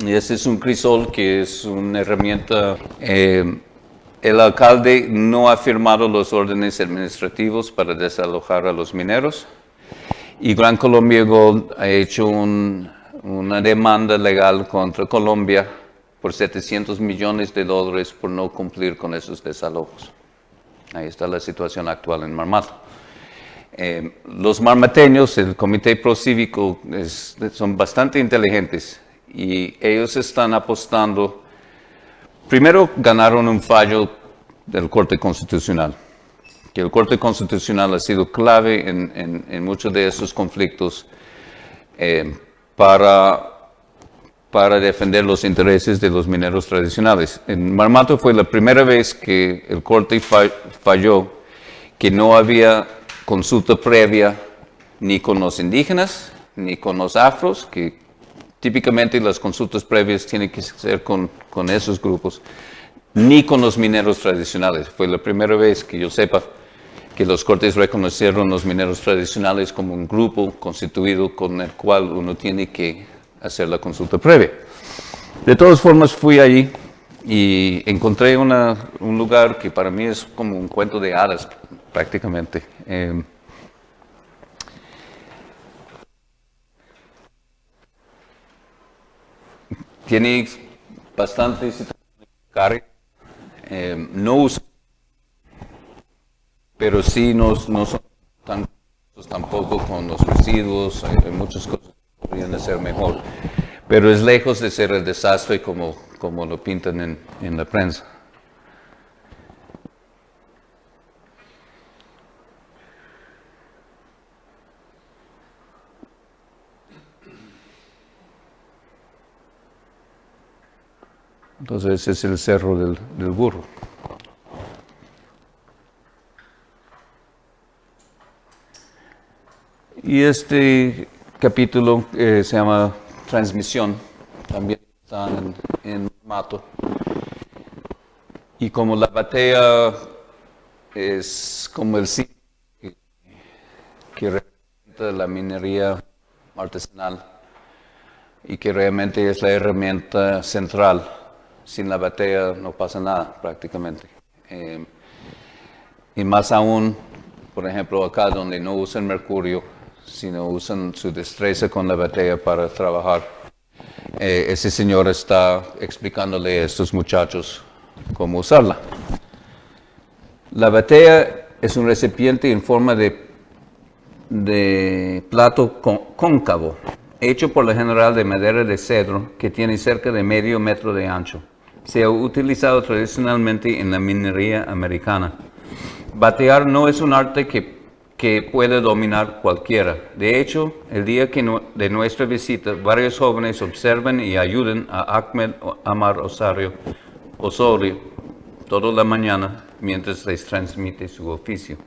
Y ese es un crisol que es una herramienta. El alcalde no ha firmado los órdenes administrativos para desalojar a los mineros. Y Gran Colombia Gold ha hecho una demanda legal contra Colombia por $700 millones por no cumplir con esos desalojos. Ahí está la situación actual en Marmato. Los marmateños, el Comité Procívico, son bastante inteligentes y ellos están apostando. Primero ganaron un fallo del Corte Constitucional, que el Corte Constitucional ha sido clave en muchos de esos conflictos para defender los intereses de los mineros tradicionales. En Marmato fue la primera vez que el Corte falló que no había consulta previa ni con los indígenas ni con los afros, que típicamente las consultas previas tienen que ser con esos grupos, ni con los mineros tradicionales. Fue la primera vez que yo sepa que los cortes reconocieron los mineros tradicionales como un grupo constituido con el cual uno tiene que hacer la consulta previa. De todas formas, fui allí y encontré un lugar que para mí es como un cuento de hadas, prácticamente. Tiene bastante carga, no uso, pero sí no son tan tampoco con los residuos, hay muchas cosas que podrían ser mejor, pero es lejos de ser el desastre como lo pintan en la prensa. Entonces ese es el cerro del burro. Y este capítulo se llama Transmisión, también está en Mato. Y como la batea es como el sitio que representa la minería artesanal y que realmente es la herramienta central. Sin la batea no pasa nada prácticamente. Y más aún, por ejemplo, acá donde no usan mercurio, sino usan su destreza con la batea para trabajar. Ese señor está explicándole a estos muchachos cómo usarla. La batea es un recipiente en forma de plato cóncavo, hecho por lo general de madera de cedro, que tiene cerca de medio metro de ancho. Se ha utilizado tradicionalmente en la minería americana. Batear no es un arte que puede dominar cualquiera. De hecho, el día de nuestra visita, varios jóvenes observan y ayudan a Ahmed Amar Osorio toda la mañana mientras les transmite su oficio.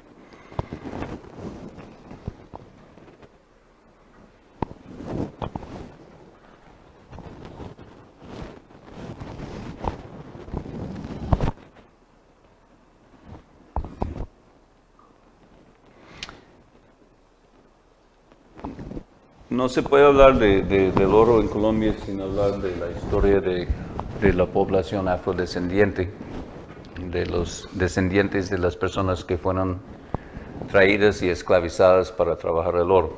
No se puede hablar del oro en Colombia sin hablar de la historia de la población afrodescendiente, de los descendientes de las personas que fueron traídas y esclavizadas para trabajar el oro.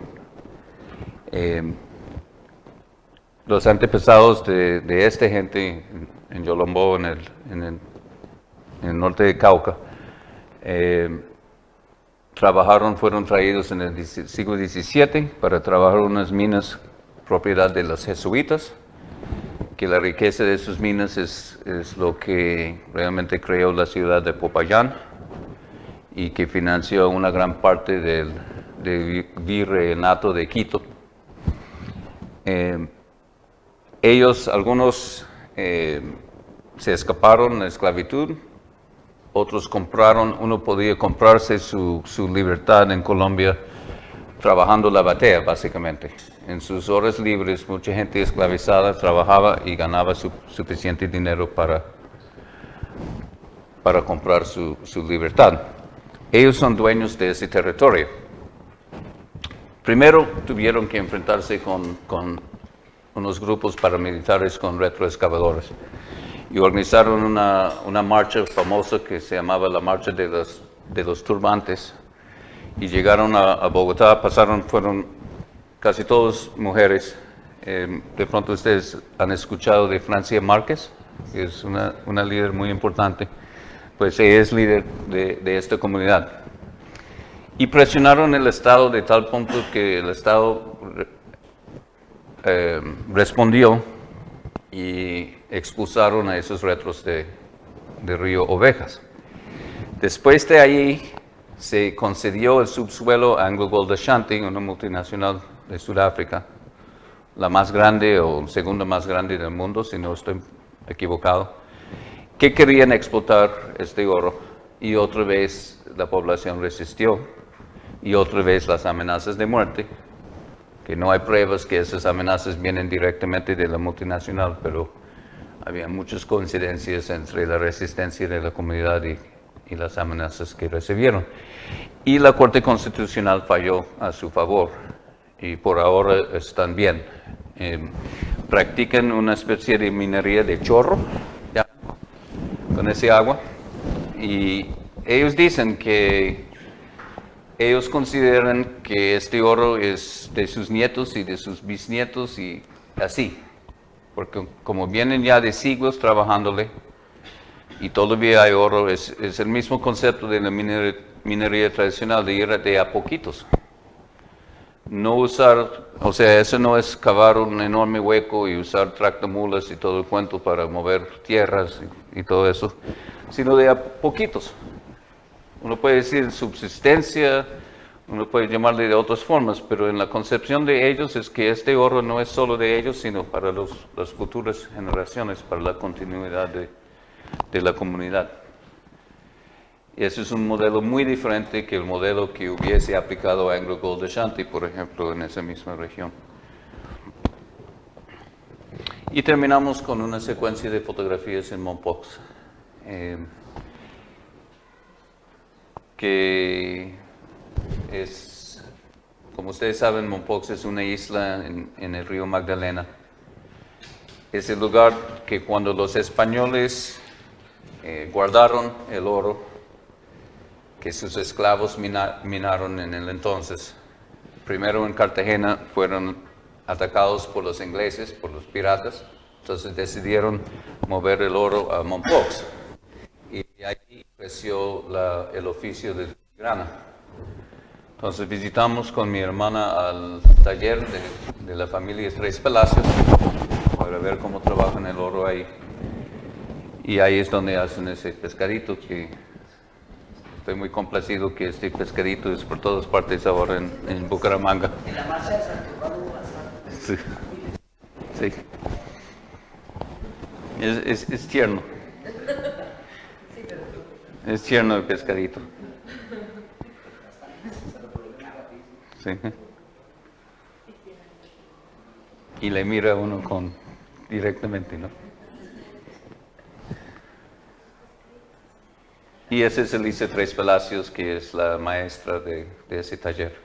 Los antepasados de esta gente en Yolombó, en el norte de Cauca, fueron traídos en el siglo XVII para trabajar unas minas propiedad de los jesuitas, que la riqueza de sus minas es lo que realmente creó la ciudad de Popayán y que financió una gran parte del virreinato de Quito. Algunos se escaparon a esclavitud, otros uno podía comprarse su libertad en Colombia trabajando la batea, básicamente. En sus horas libres, mucha gente esclavizada trabajaba y ganaba suficiente dinero para comprar su libertad. Ellos son dueños de ese territorio. Primero tuvieron que enfrentarse con unos grupos paramilitares con retroexcavadores y organizaron una marcha famosa que se llamaba la Marcha de los Turbantes, y llegaron a Bogotá, fueron casi todas mujeres. De pronto ustedes han escuchado de Francia Márquez, que es una líder muy importante, pues ella es líder de esta comunidad. Y presionaron el Estado de tal punto que el Estado respondió y expulsaron a esos retros de Río Ovejas. Después de ahí se concedió el subsuelo a AngloGold Ashanti, una multinacional de Sudáfrica, la más grande o segunda más grande del mundo, si no estoy equivocado, que querían explotar este oro, y otra vez la población resistió, y otra vez las amenazas de muerte, que no hay pruebas que esas amenazas vienen directamente de la multinacional, pero había muchas coincidencias entre la resistencia de la comunidad y las amenazas que recibieron. Y la Corte Constitucional falló a su favor, y por ahora están bien. Practican una especie de minería de chorro, ¿ya?, con ese agua, y ellos dicen que ellos consideran que este oro es de sus nietos y de sus bisnietos y así, porque como vienen ya de siglos trabajándole y todavía hay oro, es el mismo concepto de la minería tradicional, de ir de a poquitos. No usar, o sea, eso no es cavar un enorme hueco y usar tractomulas y todo el cuento para mover tierras y todo eso, sino de a poquitos. Uno puede decir subsistencia Uno puede llamarle de otras formas, pero en la concepción de ellos es que este oro no es solo de ellos, sino para las futuras generaciones, para la continuidad de la comunidad. Y ese es un modelo muy diferente que el modelo que hubiese aplicado Anglo Gold Ashanti, por ejemplo, en esa misma región. Y terminamos con una secuencia de fotografías en Mompox, que es, como ustedes saben, Mompox es una isla en el río Magdalena. Es el lugar que cuando los españoles guardaron el oro que sus esclavos minaron en el entonces, primero en Cartagena fueron atacados por los ingleses, por los piratas, entonces decidieron mover el oro a Mompox. Y ahí creció el oficio de filigrana. Entonces visitamos con mi hermana al taller de la familia Tres Palacios para ver cómo trabajan el oro ahí. Y ahí es donde hacen ese pescadito que estoy muy complacido que este pescadito es por todas partes ahora en Bucaramanga. En la marcha de Santo. Sí. Sí. Es tierno. Es tierno el pescadito. Sí. Y le mira a uno directamente, ¿no? Y esa es Elisa Tres Palacios, que es la maestra de ese taller.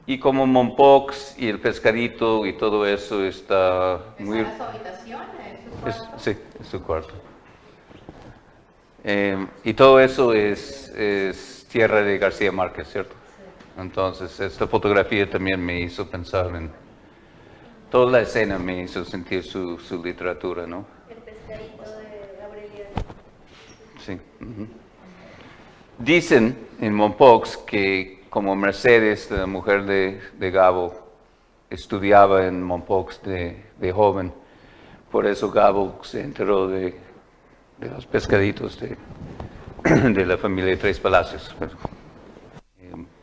Y como Mompox y el pescadito y todo eso está muy... ¿Esa es su habitación? ¿Es su cuarto? Sí, es su cuarto. Y todo eso es tierra de García Márquez, ¿cierto? Sí. Entonces, esta fotografía también me hizo pensar en... Toda la escena me hizo sentir su literatura, ¿no? El pescadito de Gabriel. Sí. Uh-huh. Dicen en Mompox que como Mercedes, la mujer de Gabo, estudiaba en Mompox de joven, por eso Gabo se enteró de los pescaditos de la familia Tres Palacios. Pero,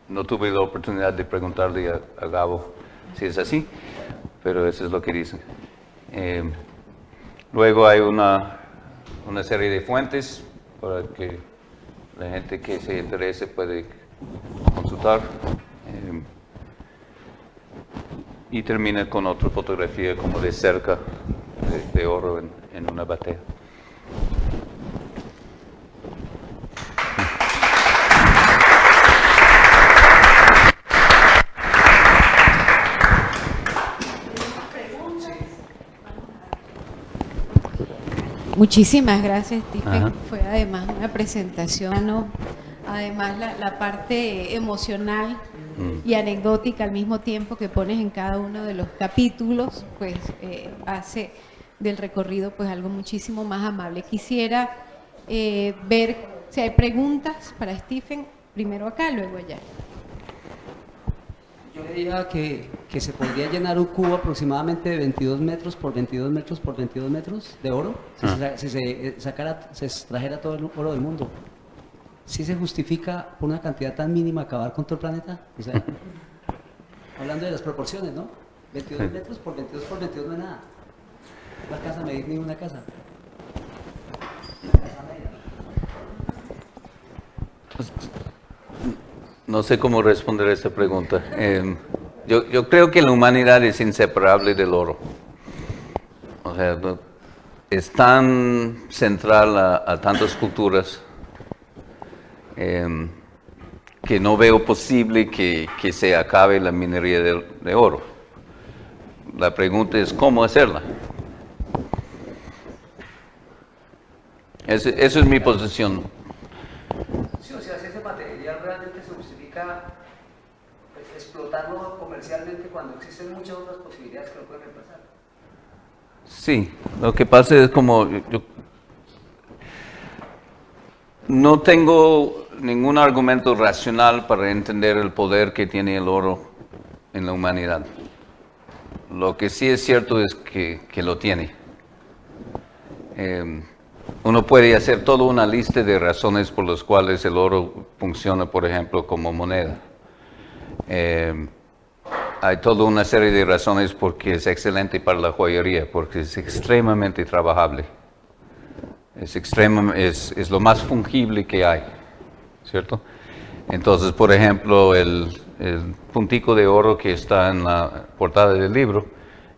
no tuve la oportunidad de preguntarle a Gabo si es así, pero eso es lo que dicen. Luego hay una serie de fuentes para que la gente que se interese puede consultar. Y termina con otra fotografía como de cerca de oro en una batea. Muchísimas gracias, Stephen. Ajá. Fue además una presentación, ¿no? Además la parte emocional y anecdótica al mismo tiempo que pones en cada uno de los capítulos, pues hace del recorrido pues algo muchísimo más amable. Quisiera ver si hay preguntas para Stephen, primero acá, luego allá. Yo le diría que se podría llenar un cubo aproximadamente de 22 metros por 22 metros por 22 metros de oro si se extrajera todo el oro del mundo. ¿Sí se justifica por una cantidad tan mínima acabar con todo el planeta? O sea, hablando de las proporciones, ¿no? 22 metros por 22 por 22 no es nada. No alcanza a medir ni una casa. No sé cómo responder a esta pregunta. Yo creo que la humanidad es inseparable del oro. O sea, es tan central a tantas culturas que no veo posible que se acabe la minería de oro. La pregunta es cómo hacerla. Eso es mi posición. Sí, o sea, si ese material realmente se justifica explotarlo comercialmente cuando existen muchas otras posibilidades que lo pueden reemplazar. Sí, lo que pasa es como yo no tengo ningún argumento racional para entender el poder que tiene el oro en la humanidad. Lo que sí es cierto es que lo tiene. uno puede hacer toda una lista de razones por las cuales el oro funciona, por ejemplo, como moneda. Hay toda una serie de razones porque es excelente para la joyería, porque es extremadamente trabajable. Es lo más fungible que hay, ¿cierto? Entonces, por ejemplo, el puntico de oro que está en la portada del libro,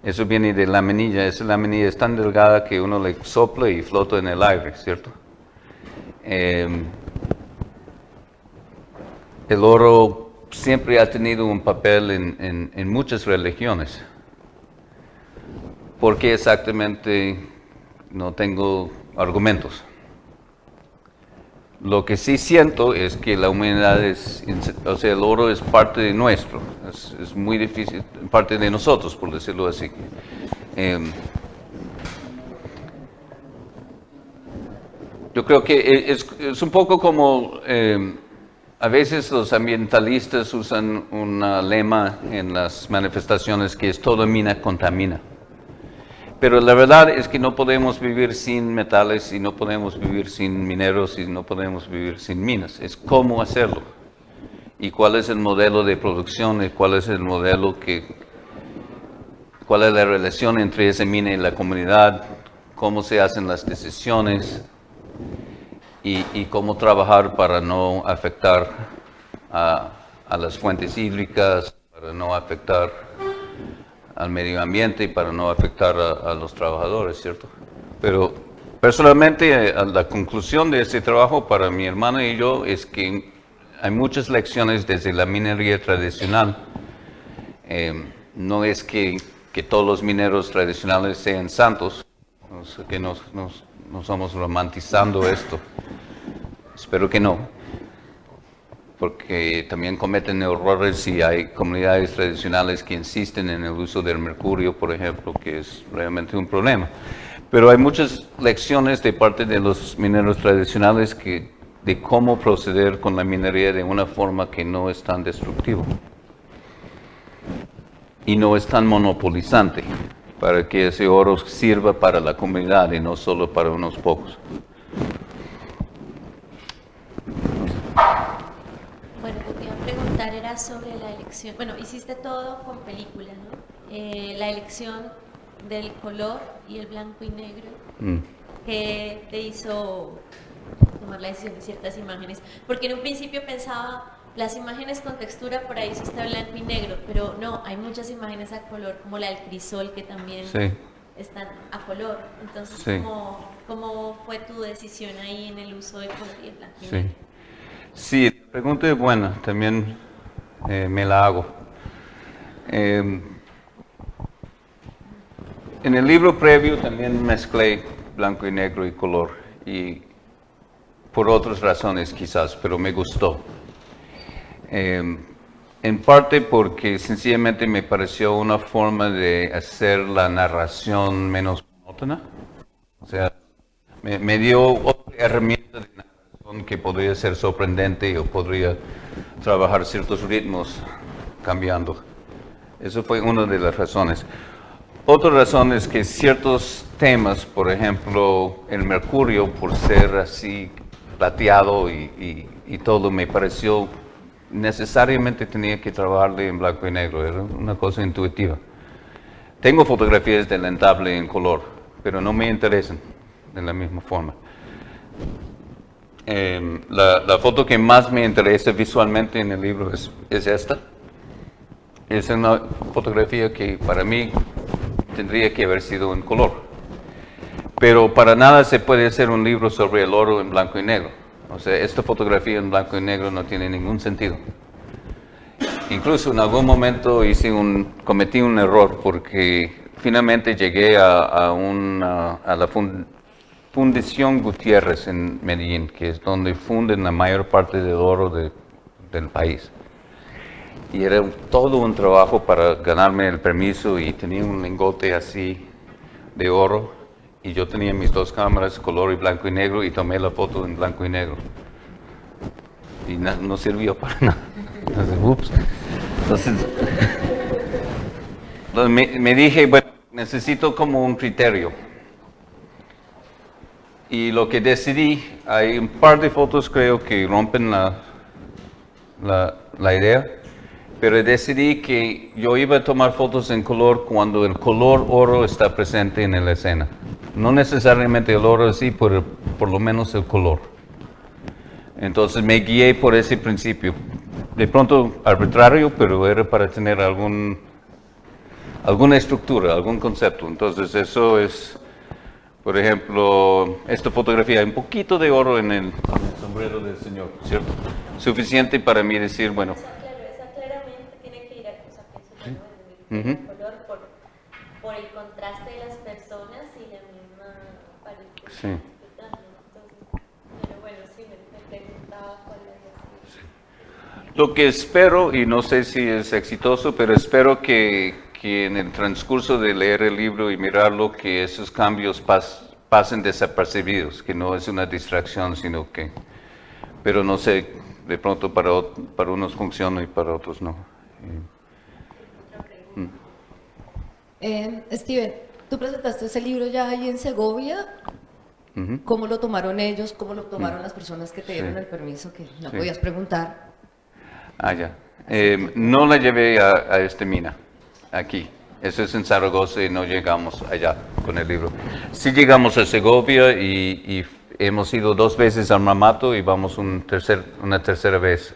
eso viene de laminilla. Esa laminilla es tan delgada que uno le sopla y flota en el aire, ¿cierto? El oro siempre ha tenido un papel en muchas religiones. ¿Por qué exactamente? No tengo argumentos. Lo que sí siento es que la humanidad el oro es parte de nuestro, es muy difícil, parte de nosotros, por decirlo así. Yo creo que es un poco como, a veces los ambientalistas usan un lema en las manifestaciones que es todo mina contamina. Pero la verdad es que no podemos vivir sin metales y no podemos vivir sin mineros y no podemos vivir sin minas. Es cómo hacerlo y cuál es el modelo de producción y cuál es cuál es la relación entre esa mina y la comunidad, cómo se hacen las decisiones y cómo trabajar para no afectar a las fuentes hídricas, para no afectar al medio ambiente y para no afectar a los trabajadores, ¿cierto? Pero personalmente la conclusión de este trabajo para mi hermana y yo es que hay muchas lecciones desde la minería tradicional. No es que todos los mineros tradicionales sean santos, o sea, que no estamos romantizando esto. Espero que no, porque también cometen errores y hay comunidades tradicionales que insisten en el uso del mercurio, por ejemplo, que es realmente un problema. Pero hay muchas lecciones de parte de los mineros tradicionales de cómo proceder con la minería de una forma que no es tan destructiva y no es tan monopolizante, para que ese oro sirva para la comunidad y no solo para unos pocos. Bueno, lo que iba a preguntar era sobre la elección. Bueno, hiciste todo con película, ¿no? La elección del color y el blanco y negro, que te hizo tomar la decisión de ciertas imágenes. Porque en un principio pensaba, las imágenes con textura, por ahí sí está blanco y negro, pero no, hay muchas imágenes a color, como la del crisol, que también están a color. Entonces, Sí. ¿cómo fue tu decisión ahí en el uso del color y el blanco y negro? Sí, la pregunta es buena, también me la hago. En el libro previo también mezclé blanco y negro y color, y por otras razones quizás, pero me gustó. En parte porque sencillamente me pareció una forma de hacer la narración menos monótona. O sea, me dio otra herramienta de narración que podría ser sorprendente o podría trabajar ciertos ritmos cambiando. Eso fue una de las razones. Otra razón es que ciertos temas, por ejemplo, el mercurio, por ser así plateado y todo, me pareció necesariamente tenía que trabajarle en blanco y negro, era una cosa intuitiva. Tengo fotografías del Entable en color, pero no me interesan de la misma forma. La foto que más me interesa visualmente en el libro es esta. Es una fotografía que para mí tendría que haber sido en color. Pero para nada se puede hacer un libro sobre el oro en blanco y negro. O sea, esta fotografía en blanco y negro no tiene ningún sentido. Incluso en algún momento cometí un error porque finalmente llegué a la Fundición Gutiérrez en Medellín, que es donde funden la mayor parte del oro del país. Y era todo un trabajo para ganarme el permiso y tenía un lingote así de oro. Y yo tenía mis dos cámaras, color y blanco y negro, y tomé la foto en blanco y negro. Y no sirvió para nada. Entonces, ups. Entonces me dije, bueno, necesito como un criterio. Y lo que decidí, hay un par de fotos creo que rompen la idea, pero decidí que yo iba a tomar fotos en color cuando el color oro está presente en la escena. No necesariamente el oro así, pero por lo menos el color. Entonces me guié por ese principio. De pronto arbitrario, pero era para tener alguna estructura, algún concepto. Entonces eso es, por ejemplo, esta fotografía, hay un poquito de oro en el sombrero del señor, ¿cierto? Suficiente para mí decir, bueno. Esa claramente tiene que ir a, o sea, pienso yo, en el color por el contraste de las personas y la misma paleta. Sí. Pero bueno, sí, me preguntaba cuál había sido. Lo que espero, y no sé si es exitoso, pero espero que en el transcurso de leer el libro y mirarlo, que esos cambios pasen desapercibidos, que no es una distracción, sino que, pero no sé, de pronto para unos funciona y para otros no. Steven, tú presentaste ese libro ya ahí en Segovia. ¿Cómo lo tomaron ellos? ¿Cómo lo tomaron las personas que te dieron el permiso que no podías preguntar? Ya. No la llevé a este mina, aquí. Eso es en Zaragoza y no llegamos allá con el libro. Sí llegamos a Segovia y hemos ido 2 veces al Marmato y vamos una tercera vez.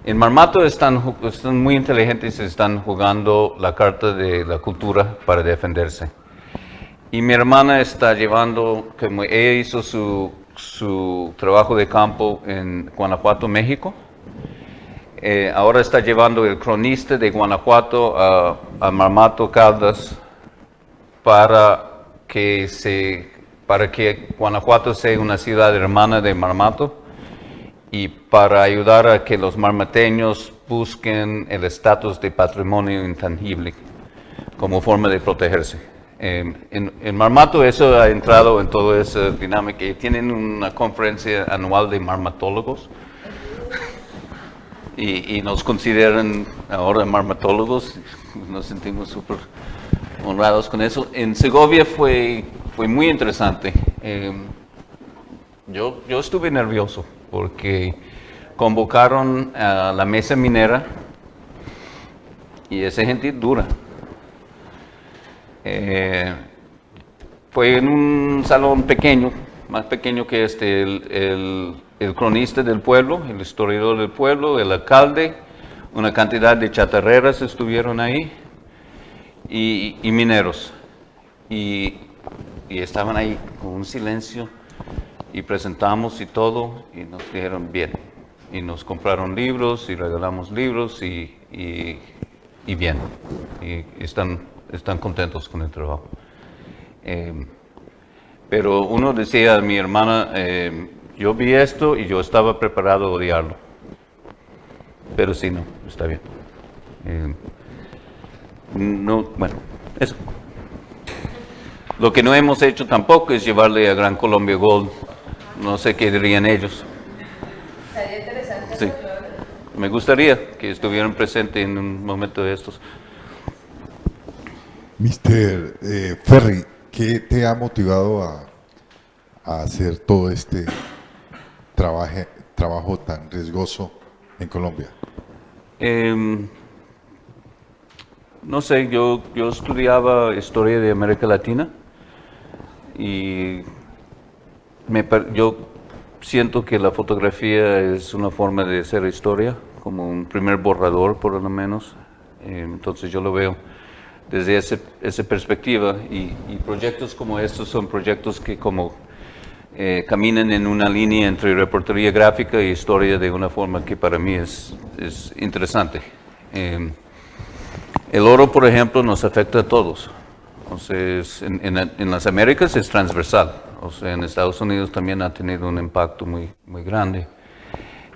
En Marmato están muy inteligentes, están jugando la carta de la cultura para defenderse. Y mi hermana está llevando, como ella hizo su trabajo de campo en Guanajuato, México, ahora está llevando el cronista de Guanajuato a Marmato, Caldas, para que Guanajuato sea una ciudad hermana de Marmato y para ayudar a que los marmateños busquen el estatus de patrimonio intangible como forma de protegerse. En Marmato eso ha entrado en toda esa dinámica y tienen una conferencia anual de marmatólogos y nos consideran ahora marmatólogos, nos sentimos súper honrados con eso. En Segovia fue muy interesante. Yo estuve nervioso porque convocaron a la mesa minera y esa gente dura. Fue en un salón pequeño, más pequeño que este, el cronista del pueblo, el historiador del pueblo, el alcalde, una cantidad de chatarreras estuvieron ahí y mineros. Y estaban ahí con un silencio y presentamos y todo y nos dijeron bien. Y nos compraron libros y regalamos libros y bien. Y están contentos con el trabajo. Pero uno decía a mi hermana, yo vi esto y yo estaba preparado a odiarlo. Pero sí, no, está bien. No, bueno, eso. Lo que no hemos hecho tampoco es llevarle a Gran Colombia Gold. No sé qué dirían ellos. Sería interesante. Sí. Me gustaría que estuvieran presentes en un momento de estos. Mr. Ferry, ¿qué te ha motivado a hacer todo este trabajo tan riesgoso en Colombia? No sé, yo estudiaba historia de América Latina y yo siento que la fotografía es una forma de hacer historia, como un primer borrador por lo menos. Entonces yo lo veo desde esa perspectiva y proyectos como estos son proyectos que caminan en una línea entre reportería gráfica y historia de una forma que para mí es interesante. El oro, por ejemplo, nos afecta a todos. Entonces, en las Américas es transversal. O sea, en Estados Unidos también ha tenido un impacto muy, muy grande.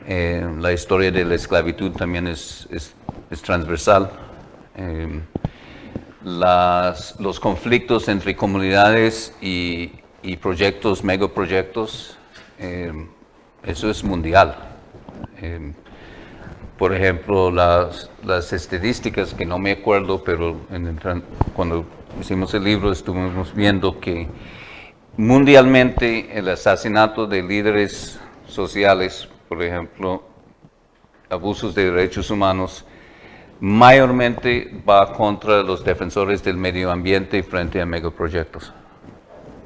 La historia de la esclavitud también es transversal. Los conflictos entre comunidades y proyectos, megaproyectos, eso es mundial. Por ejemplo, las estadísticas, que no me acuerdo, pero cuando hicimos el libro estuvimos viendo que mundialmente el asesinato de líderes sociales, por ejemplo, abusos de derechos humanos, mayormente va contra los defensores del medio ambiente frente a megaproyectos.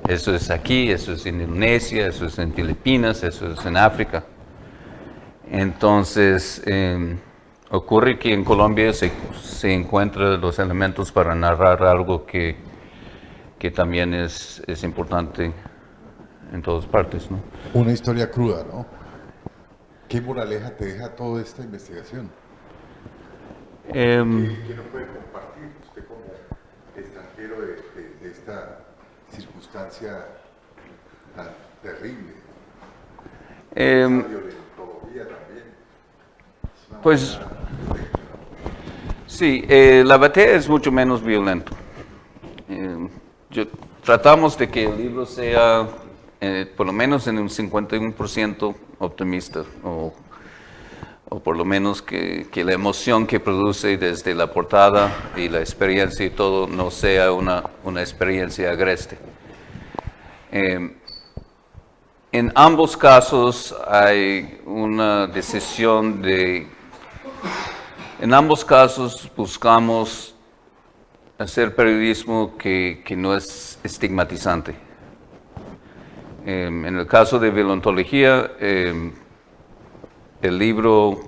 Eso es aquí, eso es en Indonesia, eso es en Filipinas, eso es en África. Entonces, ocurre que en Colombia se encuentran los elementos para narrar algo que también es importante en todas partes, ¿no? Una historia cruda, ¿no? ¿Qué moraleja te deja toda esta investigación? ¿Qué nos puede compartir usted como extranjero de esta circunstancia tan terrible? Esa violentología también. Pues, sí, la batalla es mucho menos violento. Tratamos de que el libro sea, por lo menos en un 51% optimista, o por lo menos que la emoción que produce desde la portada y la experiencia y todo no sea una experiencia agreste. En ambos casos hay una decisión en ambos casos buscamos hacer periodismo que no es estigmatizante. En el caso de violentología, el libro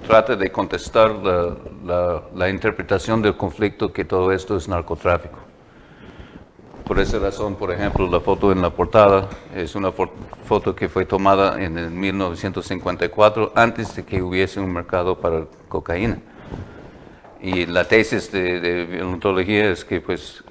trata de contestar la interpretación del conflicto que todo esto es narcotráfico. Por esa razón, por ejemplo, la foto en la portada es una foto que fue tomada en el 1954, antes de que hubiese un mercado para cocaína. Y la tesis de violentología es que pues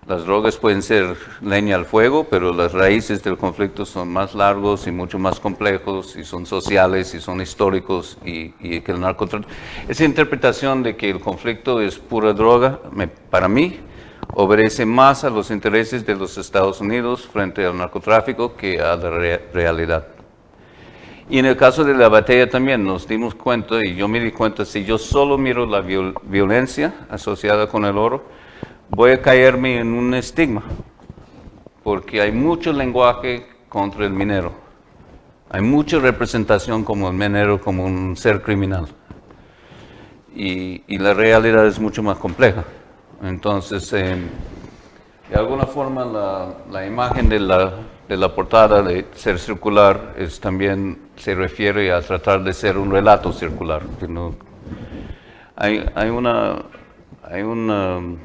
las drogas pueden ser leña al fuego, pero las raíces del conflicto son más largos y mucho más complejos, y son sociales y son históricos, y que el narcotráfico... Esa interpretación de que el conflicto es pura droga, para mí, obedece más a los intereses de los Estados Unidos frente al narcotráfico que a la realidad. Y en el caso de la batalla también nos dimos cuenta, y yo me di cuenta, si yo solo miro la violencia asociada con el oro, voy a caerme en un estigma, porque hay mucho lenguaje contra el minero. Hay mucha representación como el minero como un ser criminal. Y la realidad es mucho más compleja. Entonces, de alguna forma, la imagen de la portada de ser circular también se refiere a tratar de ser un relato circular. Que no, hay una, ¿cómo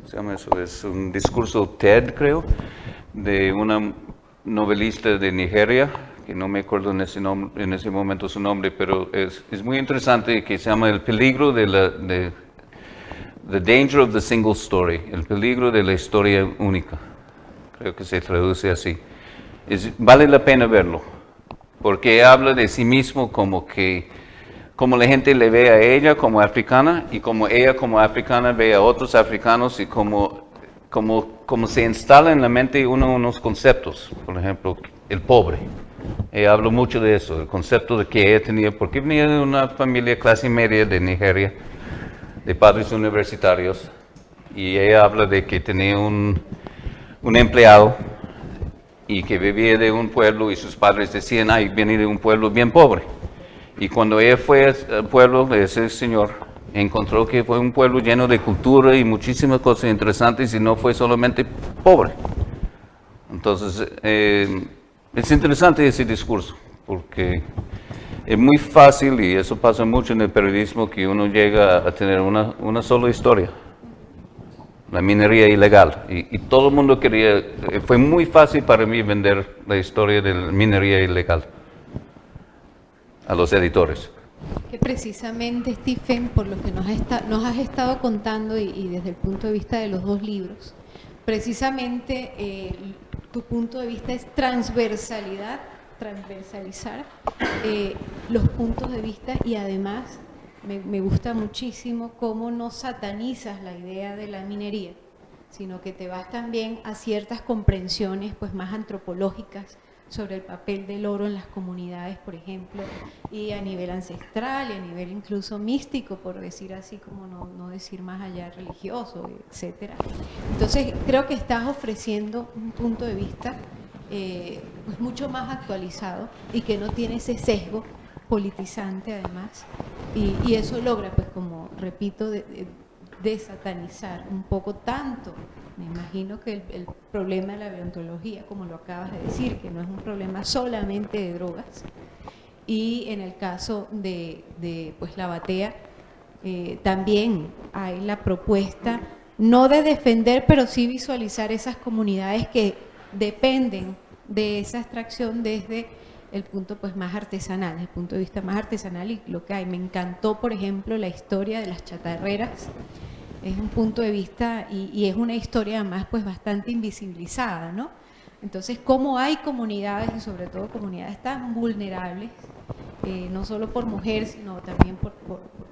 se llama eso? Es un discurso TED, creo, de una novelista de Nigeria, que no me acuerdo en ese momento su nombre, pero es muy interesante, que se llama El peligro The Danger of the Single Story, el peligro de la historia única. Creo que se traduce así. Vale la pena verlo, porque habla de sí mismo como la gente le ve a ella como africana, y como ella como africana ve a otros africanos, y como se instala en la mente unos conceptos. Por ejemplo, el pobre. Ella habla mucho de eso, el concepto de que ella tenía, porque venía de una familia clase media de Nigeria, de padres universitarios, y ella habla de que tenía un empleado y que vivía de un pueblo, y sus padres decían, ay, viene de un pueblo bien pobre. Y cuando ella fue al pueblo de ese señor, encontró que fue un pueblo lleno de cultura y muchísimas cosas interesantes, y no fue solamente pobre. Entonces, es interesante ese discurso, porque es muy fácil, y eso pasa mucho en el periodismo, que uno llega a tener una sola historia, la minería ilegal, y todo el mundo quería. Fue muy fácil para mí vender la historia de la minería ilegal a los editores. Que precisamente, Stephen, por lo que nos has estado contando, y desde el punto de vista de los dos libros, precisamente tu punto de vista es transversalizar los puntos de vista, y además me gusta muchísimo cómo no satanizas la idea de la minería, sino que te vas también a ciertas comprensiones pues más antropológicas sobre el papel del oro en las comunidades, por ejemplo, y a nivel ancestral y a nivel incluso místico, por decir así, como no decir más allá religioso, etcétera. Entonces creo que estás ofreciendo un punto de vista pues mucho más actualizado y que no tiene ese sesgo politizante además, y eso logra, pues como repito, desatanizar un poco tanto. Me imagino que el problema de la deontología, como lo acabas de decir, que no es un problema solamente de drogas, y en el caso de pues la batea, también hay la propuesta, no de defender, pero sí visualizar esas comunidades que dependen de esa extracción desde el punto pues más artesanal, desde el punto de vista más artesanal y lo que hay. Me encantó, por ejemplo, la historia de las chatarreras. Es un punto de vista y es una historia además pues bastante invisibilizada, ¿no? Entonces, cómo hay comunidades y sobre todo comunidades tan vulnerables, no solo por mujeres, sino también por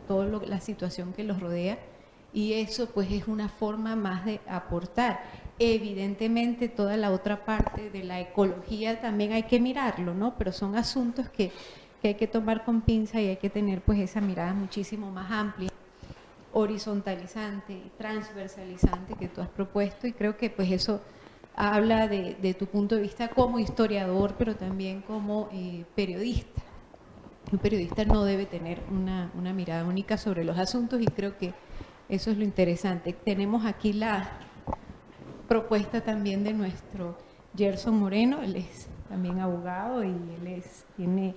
toda la situación que los rodea, y eso pues es una forma más de aportar. Evidentemente toda la otra parte de la ecología también hay que mirarlo, ¿no? Pero son asuntos que hay que tomar con pinza y hay que tener pues esa mirada muchísimo más amplia, horizontalizante y transversalizante que tú has propuesto, y creo que pues eso habla de tu punto de vista como historiador, pero también como periodista. Un periodista no debe tener una mirada única sobre los asuntos y creo que eso es lo interesante. Tenemos aquí la propuesta también de nuestro Gerson Moreno, él es también abogado y él tiene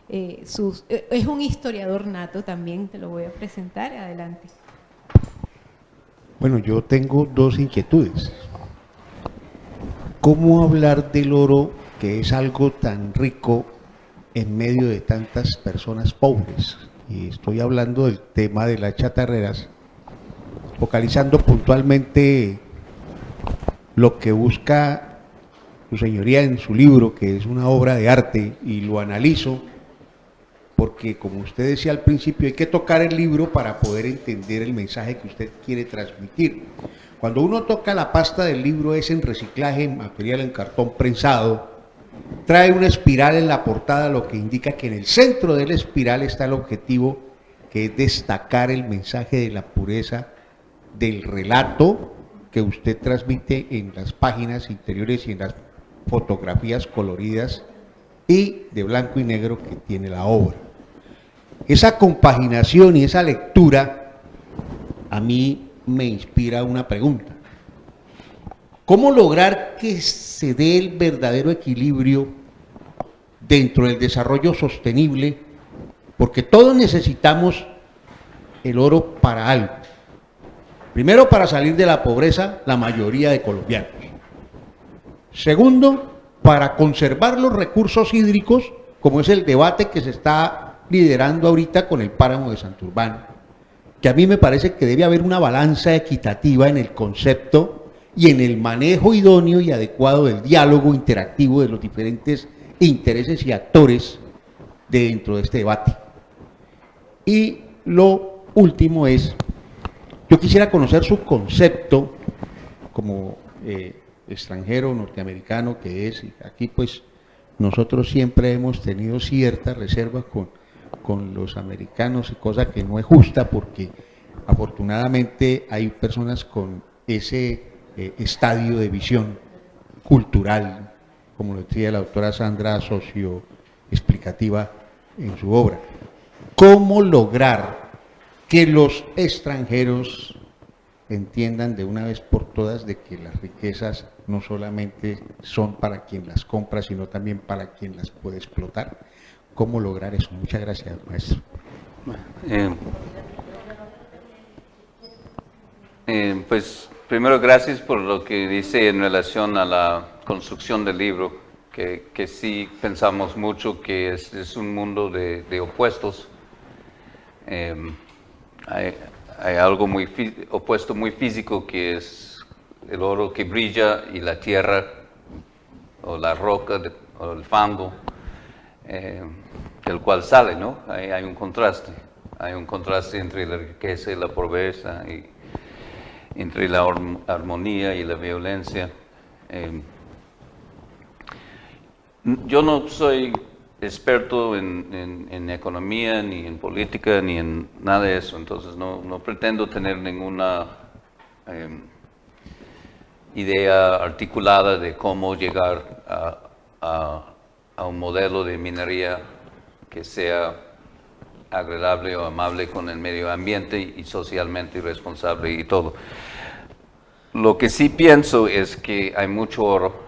es un historiador nato también, te lo voy a presentar, adelante. Bueno, yo tengo dos inquietudes. ¿Cómo hablar del oro, que es algo tan rico, en medio de tantas personas pobres? Y estoy hablando del tema de las chatarreras, focalizando puntualmente lo que busca su señoría en su libro, que es una obra de arte, y lo analizo, porque como usted decía al principio, hay que tocar el libro para poder entender el mensaje que usted quiere transmitir. Cuando uno toca la pasta del libro, es en reciclaje, en material en cartón prensado, trae una espiral en la portada, lo que indica que en el centro de la espiral está el objetivo, que es destacar el mensaje de la pureza del relato que usted transmite en las páginas interiores y en las fotografías coloridas y de blanco y negro que tiene la obra. Esa compaginación y esa lectura a mí me inspira una pregunta. ¿Cómo lograr que se dé el verdadero equilibrio dentro del desarrollo sostenible? Porque todos necesitamos el oro para algo. Primero, para salir de la pobreza, la mayoría de colombianos. Segundo, para conservar los recursos hídricos, como es el debate que se está liderando ahorita con el páramo de Santurbán, que a mí me parece que debe haber una balanza equitativa en el concepto y en el manejo idóneo y adecuado del diálogo interactivo de los diferentes intereses y actores dentro de este debate. Y lo último es, yo quisiera conocer su concepto como extranjero, norteamericano que es, y aquí pues nosotros siempre hemos tenido ciertas reservas con los americanos, y cosa que no es justa porque afortunadamente hay personas con ese estadio de visión cultural, como lo decía la doctora Sandra, socio-explicativa en su obra. ¿Cómo lograr que los extranjeros entiendan de una vez por todas de que las riquezas no solamente son para quien las compra, sino también para quien las puede explotar? ¿Cómo lograr eso? Muchas gracias, maestro. Pues primero gracias por lo que dice en relación a la construcción del libro, que sí pensamos mucho que es un mundo de opuestos. Hay algo muy opuesto, muy físico, que es el oro que brilla y la tierra o la roca o el fango del cual sale, ¿no? Hay un contraste. Hay un contraste entre la riqueza y la pobreza, y entre la armonía y la violencia. Yo no soy experto en economía, ni en política, ni en nada de eso, entonces no pretendo tener ninguna idea articulada de cómo llegar a un modelo de minería que sea agradable o amable con el medio ambiente y socialmente responsable y todo. Lo que sí pienso es que hay mucho oro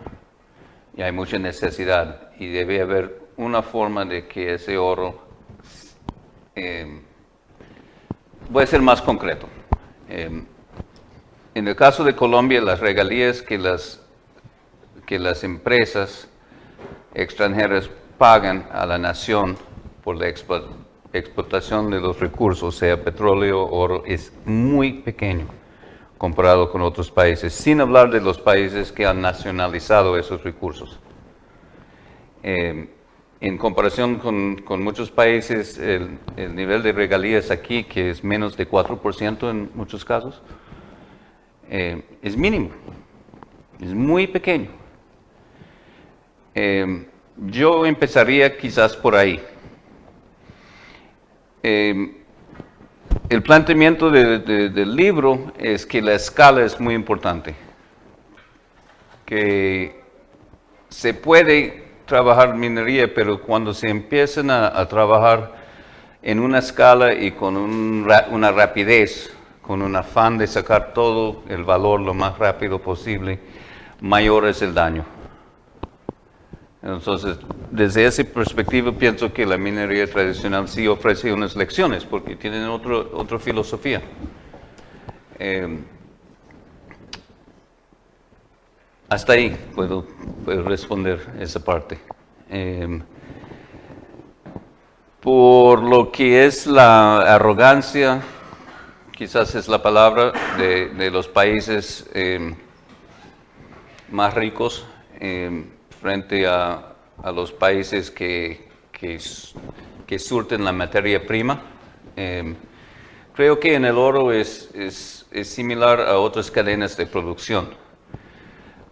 y hay mucha necesidad y debe haber una forma de que ese oro voy a ser más concreto. En el caso de Colombia, las regalías que las empresas extranjeras pagan a la nación por la explotación de los recursos, sea petróleo, oro, es muy pequeño comparado con otros países, sin hablar de los países que han nacionalizado esos recursos. En comparación con muchos países, el nivel de regalías aquí, que es menos de 4% en muchos casos, es mínimo, es muy pequeño. Yo empezaría quizás por ahí. El planteamiento del libro es que la escala es muy importante, que se puede trabajar minería, pero cuando se empiezan a trabajar en una escala y con una rapidez, con un afán de sacar todo el valor lo más rápido posible, mayor es el daño. Entonces, desde esa perspectiva pienso que la minería tradicional sí ofrece unas lecciones, porque tienen otra filosofía. Hasta ahí puedo responder esa parte. Por lo que es la arrogancia, quizás es la palabra, de los países más ricos, frente a los países que surten la materia prima. Creo que en el oro es similar a otras cadenas de producción,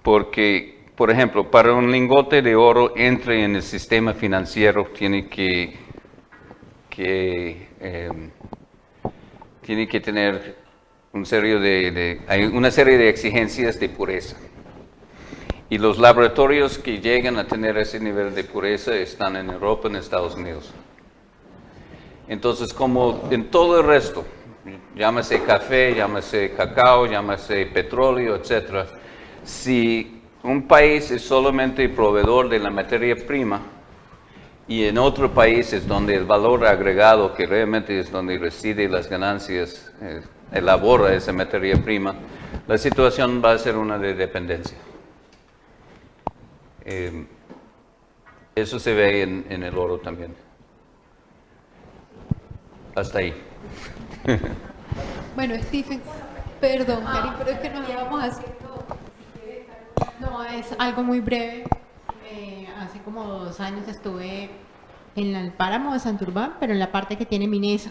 porque, por ejemplo, para un lingote de oro entre en el sistema financiero tiene que tener hay una serie de exigencias de pureza. Y los laboratorios que llegan a tener ese nivel de pureza están en Europa, en Estados Unidos. Entonces, como en todo el resto, llámese café, llámese cacao, llámese petróleo, etc., si un país es solamente proveedor de la materia prima y en otro país es donde el valor agregado, que realmente es donde reside las ganancias, elabora esa materia prima, la situación va a ser una de dependencia. Eso se ve en el oro también. Hasta ahí. Bueno, Stephen, perdón, Karin, pero es que nos llevamos haciendo. No, es algo muy breve. Hace como 2 años estuve en el páramo de Santurbán, pero en la parte que tiene Minesa.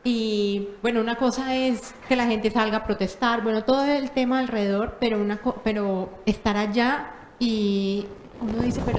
Y bueno, una cosa es que la gente salga a protestar, bueno, todo el tema alrededor, pero estar allá y uno dice, pero